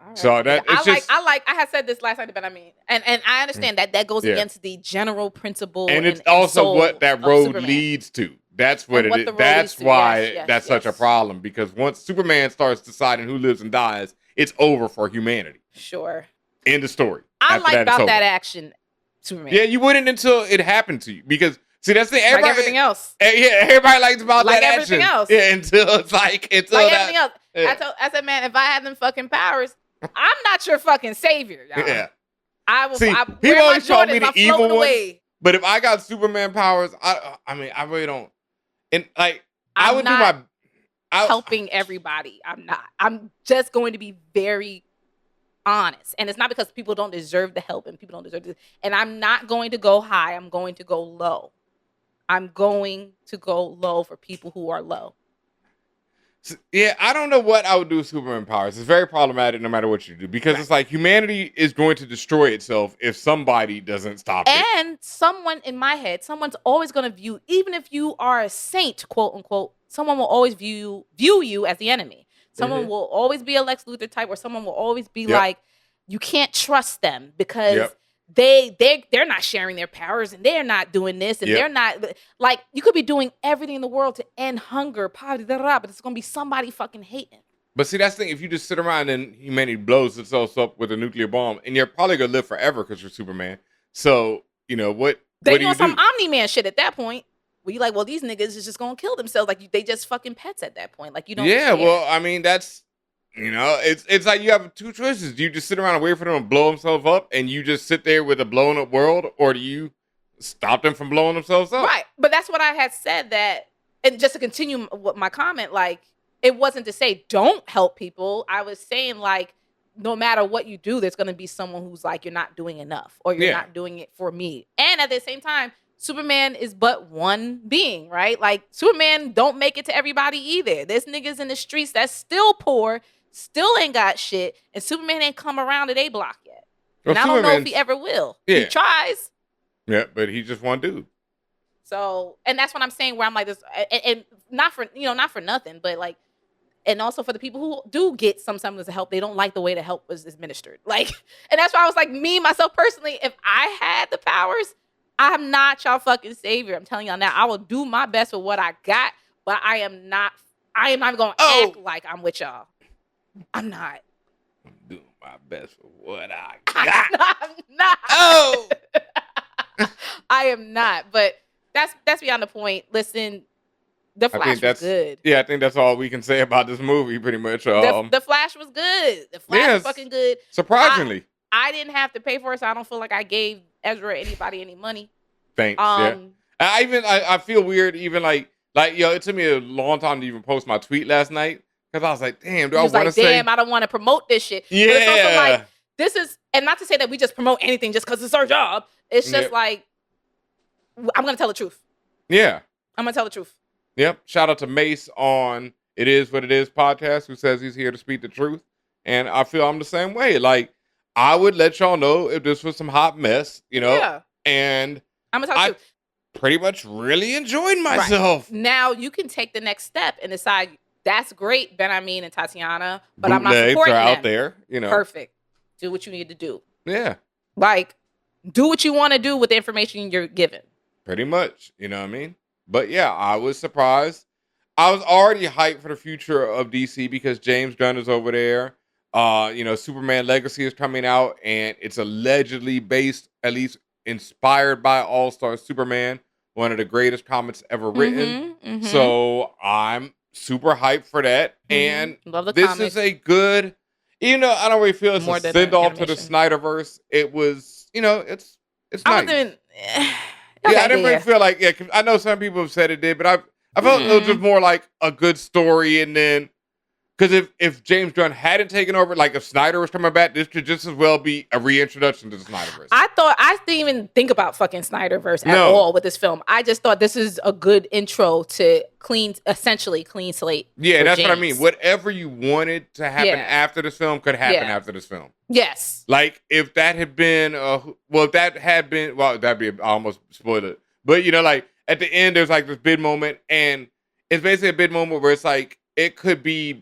Right. So that I had said this last night, but I mean, and I understand that goes against the general principle, and it's also what that road leads to. That's what it is. That's why that's such a problem, because once Superman starts deciding who lives and dies, it's over for humanity. Sure. End of story. I like about that action, Superman. Yeah, you wouldn't until it happened to you, because. See, that's the everybody, like everything else. Yeah, everybody likes about like that everything action. Else. Yeah, until everything else. Yeah. I said, man, if I had them fucking powers, I'm not your fucking savior, y'all. Yeah. I will. See, people always call me the evil one. But if I got Superman powers, I mean, I really don't. And like, I would do my helping everybody. I'm not. I'm just going to be very honest, and it's not because people don't deserve the help and people don't deserve this. And I'm not going to go high. I'm going to go low. I'm going to go low for people who are low. Yeah, I don't know what I would do with Superman powers. It's very problematic no matter what you do, because it's like humanity is going to destroy itself if somebody doesn't stop it. And someone in my head, someone's always going to view, even if you are a saint, quote unquote, someone will always view you as the enemy. Someone will always be a Lex Luthor type, or someone will always be like, you can't trust them because they're not sharing their powers and they're not doing this and they're not, like, you could be doing everything in the world to end hunger, poverty, but it's gonna be somebody fucking hating. But see, that's the thing. If you just sit around and humanity blows itself up with a nuclear bomb, and you're probably gonna live forever because you're Superman. So what do you do? Some Omni-Man shit at that point. Where you like, well, these niggas is just gonna kill themselves. Like, they just fucking pets at that point. Like, you don't. Yeah, care. well, I mean, that's. It's like you have two choices. Do you just sit around and wait for them to blow themselves up and you just sit there with a blown up world, or do you stop them from blowing themselves up? Right. But that's what I had said, that, and just to continue with my comment, like, it wasn't to say don't help people. I was saying, like, no matter what you do, there's going to be someone who's like, you're not doing enough, or you're not doing it for me. And at the same time, Superman is but one being, right? Like, Superman don't make it to everybody either. There's niggas in the streets that's still poor, still ain't got shit, and Superman ain't come around to their block yet. And I don't know if he ever will. Yeah. He tries. Yeah, but he's just one dude. So, and that's what I'm saying, where I'm like this, and not for nothing, but like, and also for the people who do get some semblance of help, they don't like the way the help was administered. Like, and that's why I was like, me, myself personally, if I had the powers, I'm not y'all fucking savior. I'm telling y'all now, I will do my best with what I got, but I am not going to act like I'm with y'all. I'm not. I'm doing my best with what I got. I'm not. Oh! I am not. But that's beyond the point. Listen, The Flash was good. Yeah, I think that's all we can say about this movie, pretty much. The Flash was good. The Flash was fucking good. Surprisingly. I didn't have to pay for it, so I don't feel like I gave Ezra or anybody any money. Thanks. I feel weird, even like it took me a long time to even post my tweet last night. Because I was like, damn, do I want to say... damn, I don't want to promote this shit. Yeah. But it's also like, this is... And not to say that we just promote anything just because it's our job. It's just like, I'm going to tell the truth. Yeah. I'm going to tell the truth. Yep. Shout out to Mace on It Is What It Is podcast, who says he's here to speak the truth. And I feel I'm the same way. Like, I would let y'all know if this was some hot mess, Yeah. And I'm going to tell the truth. Pretty much really enjoyed myself. Right. Now, you can take the next step and decide... That's great, Ben Amin and Tatiana, but I'm not supporting them. Out there, Perfect. Do what you need to do. Yeah. Like, do what you want to do with the information you're given. Pretty much, you know what I mean? But yeah, I was surprised. I was already hyped for the future of DC because James Gunn is over there. Superman Legacy is coming out, and it's allegedly based, at least inspired by All-Star Superman, one of the greatest comics ever written. Mm-hmm. So I'm super hyped for that. And love the this comics. is a good, I don't really feel it's more a send off to the Snyderverse. It was, it's nice. I didn't really feel like, I know some people have said it did, but I felt it was just more like a good story. And then, because if James Gunn hadn't taken over, like if Snyder was coming back, this could just as well be a reintroduction to the Snyderverse. I didn't even think about fucking Snyderverse at all with this film. I just thought this is a good intro to essentially clean slate. Yeah, that's James. What I mean. Whatever you wanted to happen after this film could happen after this film. Yes. Like if that had been, that'd be, I almost spoiled it. But like at the end, there's like this big moment, and it's basically a big moment where it's like, it could be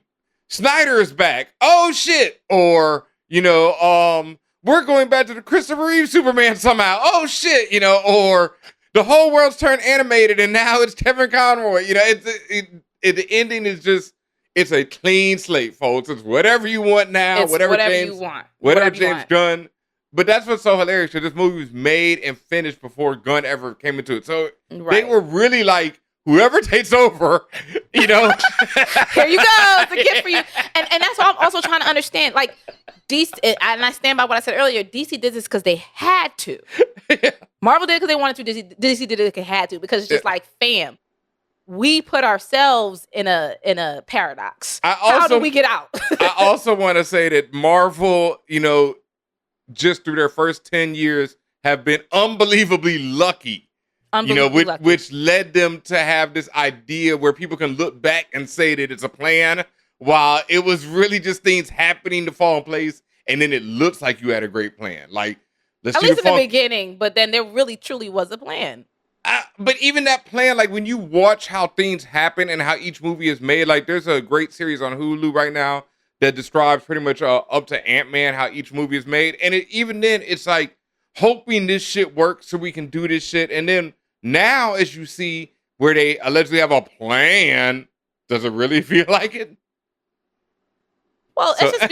Snyder is back. Oh shit. Or, we're going back to the Christopher Reeve Superman somehow. Oh shit. Or the whole world's turned animated and now it's Kevin Conroy. The ending is just, it's a clean slate, folks. It's whatever you want now. It's whatever you want. Whatever James Gunn. But that's what's so hilarious, because this movie was made and finished before Gunn ever came into it. So they were really like, whoever takes over, Here you go. It's a gift for you. And that's what I'm also trying to understand. Like, DC, and I stand by what I said earlier, DC did this because they had to. Marvel did it because they wanted to. DC did it because they had to. Because it's just like, fam, we put ourselves in a paradox. How do we get out? I also want to say that Marvel, just through their first 10 years, have been unbelievably lucky which led them to have this idea where people can look back and say that it's a plan, while it was really just things happening to fall in place, and then it looks like you had a great plan. Like, at least in the beginning, but then there really truly was a plan. But even that plan, like when you watch how things happen and how each movie is made, like there's a great series on Hulu right now that describes pretty much up to Ant-Man how each movie is made. And even then, it's like hoping this shit works so we can do this shit. And then now, as you see where they allegedly have a plan, does it really feel like it? Well, it's just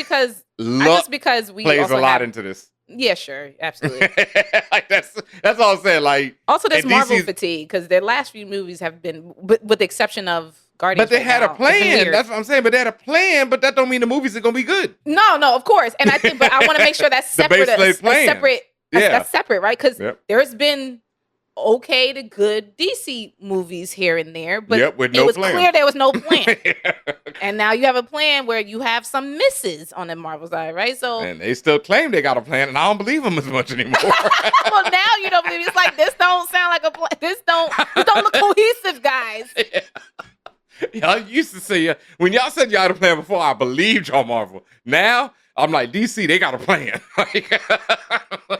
because we plays a lot into this. Yeah, sure, absolutely. Like that's all I'm saying. Like, also, there's Marvel fatigue because their last few movies have been, with the exception of Guardians. But they had a plan. That's what I'm saying. But they had a plan. But that don't mean the movies are gonna be good. No, of course. And I think, but I want to make sure that's separate. That's separate, right? Because there's been okay to good DC movies here and there, but it was clear there was no plan. And now you have a plan where you have some misses on the Marvel side, right? So, and they still claim they got a plan, and I don't believe them as much anymore. Well, now you don't believe. It's like, this don't sound like a plan. This don't look cohesive, guys. Y'all used to say, when y'all said y'all had a plan before, I believed y'all Marvel. Now I'm like, DC, they got a plan. Like, I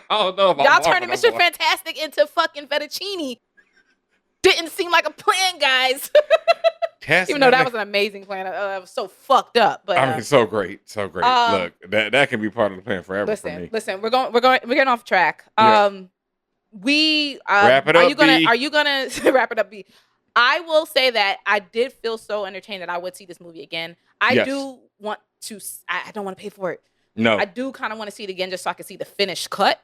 don't know about y'all turning Mr. Fantastic into fucking fettuccine. Didn't seem like a plan, guys. Even though that was an amazing plan. It was so fucked up. But I mean, so great. Look, that can be part of the plan forever for me. Listen, we're getting off track. Wrap it up. Are you gonna wrap it up, B? I will say that I did feel so entertained that I would see this movie again. I do want to. I don't want to pay for it. No, I do kind of want to see it again just so I can see the finished cut.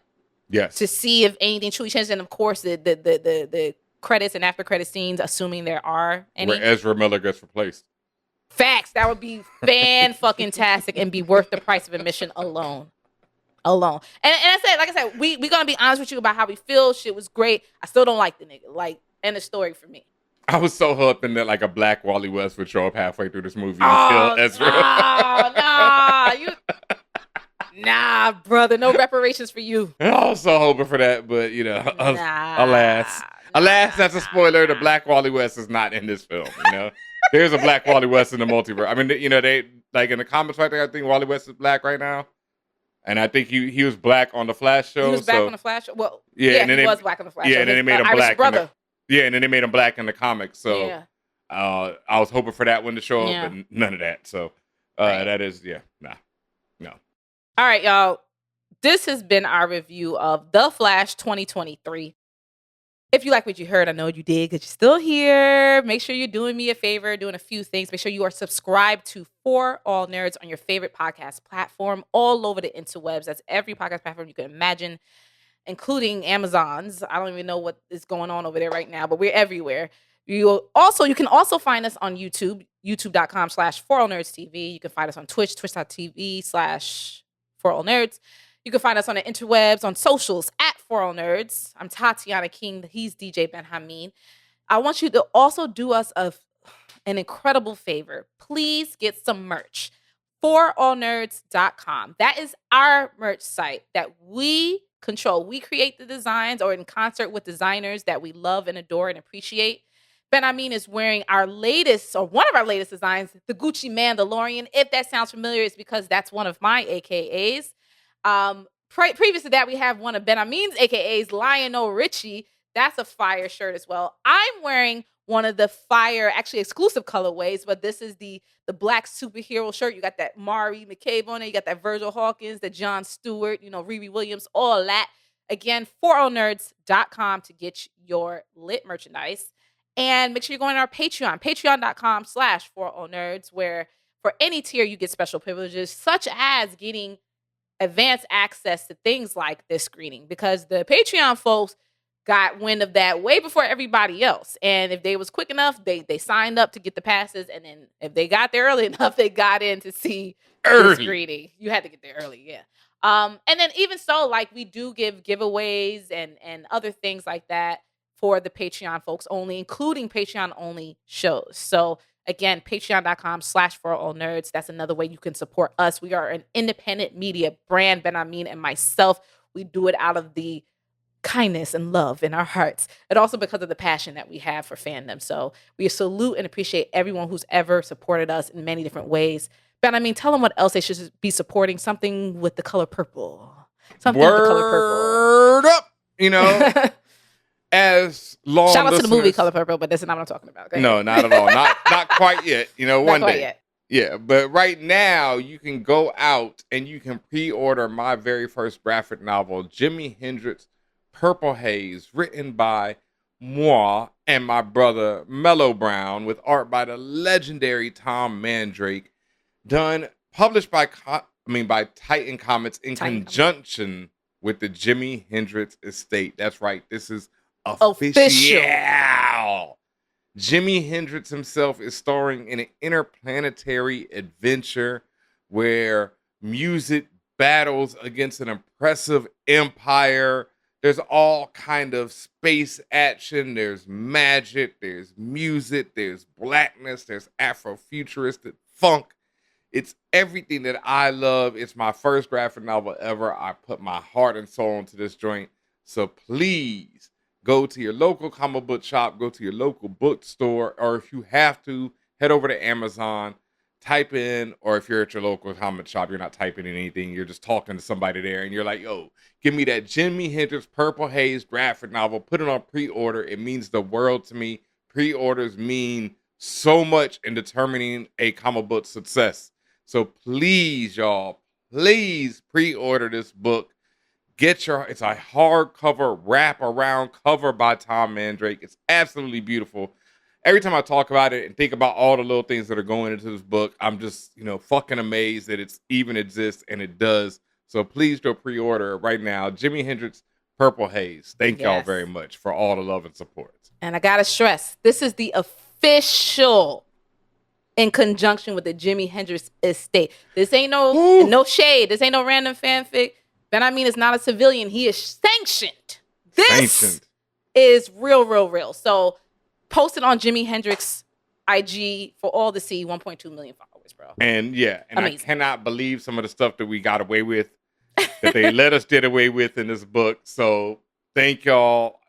Yes. To see if anything truly changed, and of course the credits and after credit scenes, assuming there are any. Where Ezra Miller gets replaced. Facts. That would be fan-fucking-tastic and be worth the price of admission alone. And I said, like I said, we gonna be honest with you about how we feel. Shit was great. I still don't like the nigga. Like, end of story for me. I was so hoping that like a black Wally West would show up halfway through this movie and kill Ezra. Nah, brother. No reparations for you. I was so hoping for that, but alas, that's a spoiler. The black Wally West is not in this film. There's a black Wally West in the multiverse. I mean, they like in the comics right there. I think Wally West is black right now, and I think he was black on the Flash show. He was back on the Flash show. Well, and then he was black on the Flash show. Yeah, and then they made him black. Brother. And then they made him black in the comics. So I was hoping for that one to show up, but none of that. So that is no. All right, y'all. This has been our review of The Flash 2023. If you like what you heard, I know you did because you're still here. Make sure you're doing me a favor, doing a few things. Make sure you are subscribed to For All Nerds on your favorite podcast platform all over the interwebs. That's every podcast platform you can imagine, including Amazon's. I don't even know what is going on over there right now, but we're everywhere. You can also find us on YouTube, youtube.com/forallnerdstv. You can find us on Twitch, twitch.tv/forallnerds. You can find us on the interwebs, on socials, @forallnerds. I'm Tatiana King. He's DJ Ben Hameen. I want you to also do us an incredible favor. Please get some merch. forallnerds.com. That is our merch site that we control. We create the designs, or in concert with designers that we love and adore and appreciate. Ben Hameen is wearing one of our latest designs, the Gucci Mandalorian. If that sounds familiar, it's because that's one of my AKAs. Previous to that, we have one of Ben Hameen's AKAs, Lionel Richie. That's a fire shirt as well. I'm wearing one of the fire, actually exclusive colorways, but this is the black superhero shirt. You got that Mari McCabe on it. You got that Virgil Hawkins, the Jon Stewart, Riri Williams, all that. Again, forallnerds.com to get your lit merchandise. And make sure you're going to our Patreon, patreon.com/forallnerds, where for any tier you get special privileges, such as getting advanced access to things like this screening, because the Patreon folks got wind of that way before everybody else. And if they was quick enough, they signed up to get the passes. And then if they got there early enough, they got in to see the screening. You had to get there early, yeah. And then even so, like, we do give giveaways and other things like that for the Patreon folks only, including Patreon only shows. So again, patreon.com/forallnerds. That's another way you can support us. We are an independent media brand, Ben Hameen and myself. We do it out of the kindness and love in our hearts, and also because of the passion that we have for fandom. So we salute and appreciate everyone who's ever supported us in many different ways. But I mean, tell them what else they should be supporting. Something with the color purple. Something with the color purple. Word up, as long shout out to the movie Color Purple, but that's not what I'm talking about. No, not at all. Not quite yet. One day. Yet. Yeah, but right now you can go out and you can pre-order my very first graphic novel, Jimi Hendrix Purple Haze, written by moi and my brother Mellow Brown, with art by the legendary Tom Mandrake, published by Titan Comics in conjunction with the Jimi Hendrix estate. That's right. This is official. Jimi Hendrix himself is starring in an interplanetary adventure where music battles against an impressive empire. There's all kind of space action. There's magic. There's music. There's blackness. There's Afrofuturistic funk. It's everything that I love. It's my first graphic novel ever. I put my heart and soul into this joint. So please go to your local comic book shop, go to your local bookstore, or if you have to, head over to Amazon, type in, or if you're at your local comic shop, you're not typing in anything, you're just talking to somebody there, and you're like, yo, give me that Jimi Hendrix Purple Haze graphic novel, put it on pre-order. It means the world to me. Pre-orders mean so much in determining a comic book success. So please, y'all, please pre-order this book. It's a hardcover wrap-around cover by Tom Mandrake. It's absolutely beautiful. Every time I talk about it and think about all the little things that are going into this book, I'm just, fucking amazed that it even exists, and it does. So please go pre-order right now. Jimi Hendrix Purple Haze. Thank y'all very much for all the love and support. And I gotta stress, this is the official in conjunction with the Jimi Hendrix estate. This ain't no shade. This ain't no random fanfic. Ben, it's not a civilian. He is sanctioned. This is real. So post it on Jimi Hendrix IG for all to see. 1.2 million followers, bro. And amazing. I cannot believe some of the stuff that we got away with, that they let us get away with in this book. So thank y'all.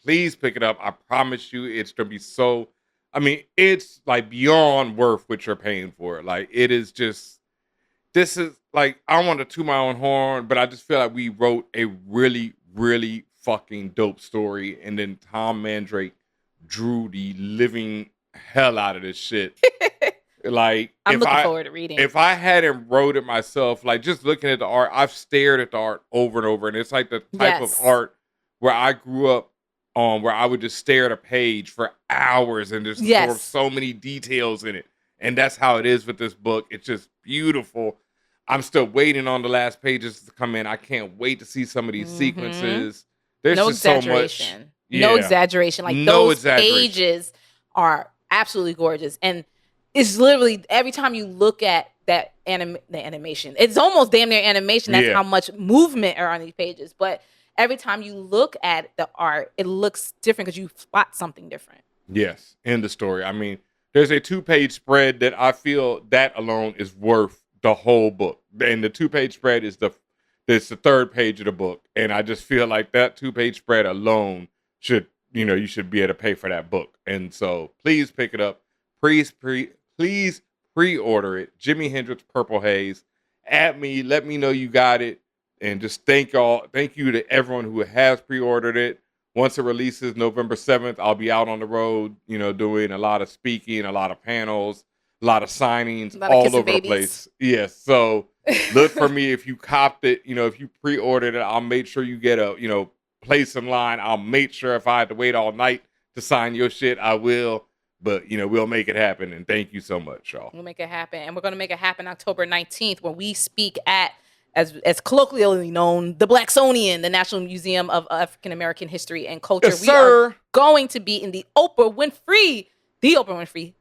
Please pick it up. I promise you it's going to be so... it's like beyond worth what you're paying for it. Like, it is just... This is like, I want to toot my own horn, but I just feel like we wrote a really, really fucking dope story. And then Tom Mandrake drew the living hell out of this shit. Like, I'm looking forward to reading. If I hadn't wrote it myself, like, just looking at the art, I've stared at the art over and over. And it's like the type of art where I grew up on, where I would just stare at a page for hours and just absorb so many details in it. And that's how it is with this book. It's just beautiful. I'm still waiting on the last pages to come in. I can't wait to see some of these sequences. There's just so much. No exaggeration. Like, those pages are absolutely gorgeous. And it's literally, every time you look at that the animation, it's almost damn near animation. That's how much movement are on these pages. But every time you look at the art, it looks different because you spot something different. Yes, in the story. There's a 2-page spread that I feel that alone is worth the whole book. And the 2-page spread is the third page of the book. And I just feel like that 2-page spread alone should, you should be able to pay for that book. And so please pick it up. Please pre-order it. Jimi Hendrix Purple Haze. At me, let me know you got it. And just thank you to everyone who has pre-ordered it. Once it releases November 7th, I'll be out on the road, doing a lot of speaking, a lot of panels, a lot of signings all over the place. Yes. So look for me. If you copped it, if you pre-ordered it, I'll make sure you get a, place in line. I'll make sure if I had to wait all night to sign your shit, I will. But, we'll make it happen. And thank you so much, y'all. We'll make it happen. And we're going to make it happen October 19th when we speak at, as colloquially known, the Blacksonian, the National Museum of African American History and Culture. Yes, sir. We are going to be in the Oprah Winfrey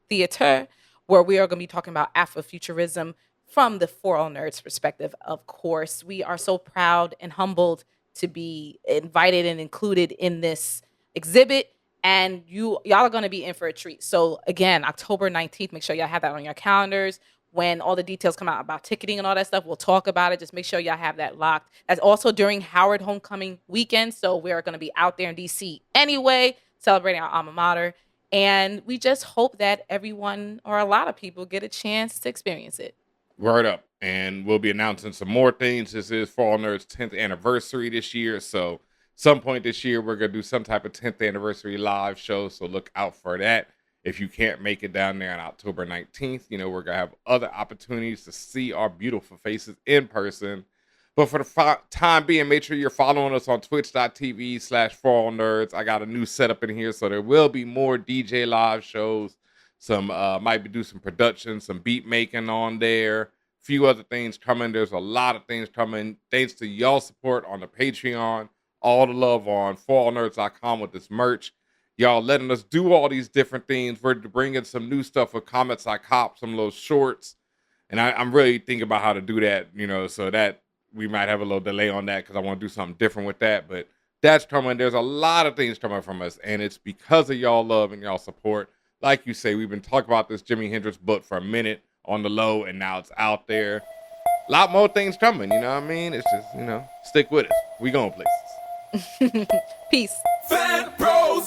Theater, where we are going to be talking about Afrofuturism from the For All Nerds perspective, of course. We are so proud and humbled to be invited and included in this exhibit. And y'all are going to be in for a treat. So again, October 19th, make sure y'all have that on your calendars. when all the details come out about ticketing and all that stuff, we'll talk about it. Just make sure y'all have that locked. That's also during Howard Homecoming weekend. So we're going to be out there in DC anyway, celebrating our alma mater. And we just hope that everyone or a lot of people get a chance to experience it. Word up. And we'll be announcing some more things. This is For All Nerds' 10th anniversary this year. So some point this year, we're going to do some type of 10th anniversary live show. So look out for that. If you can't make it down there on October 19th, you know, we're going to have other opportunities to see our beautiful faces in person. But for the time being, make sure you're following us on twitch.tv/forallnerds. I got a new setup in here, so there will be more DJ live shows. Some might do some production, some beat making on there. A few other things coming. There's a lot of things coming. Thanks to y'all support on the Patreon. All the love on forallnerds.com with this merch. Y'all letting us do all these different things. We're bringing some new stuff with Comments I Cop, some little shorts. And I'm really thinking about how to do that, you know, so that we might have a little delay on that because I want to do something different with that. But that's coming. There's a lot of things coming from us. And it's because of y'all love and y'all support. Like you say, we've been talking about this Jimi Hendrix book for a minute on the low, and now it's out there. A lot more things coming, you know what I mean? It's just, you know, stick with us. We going places. Peace. Fan Bros.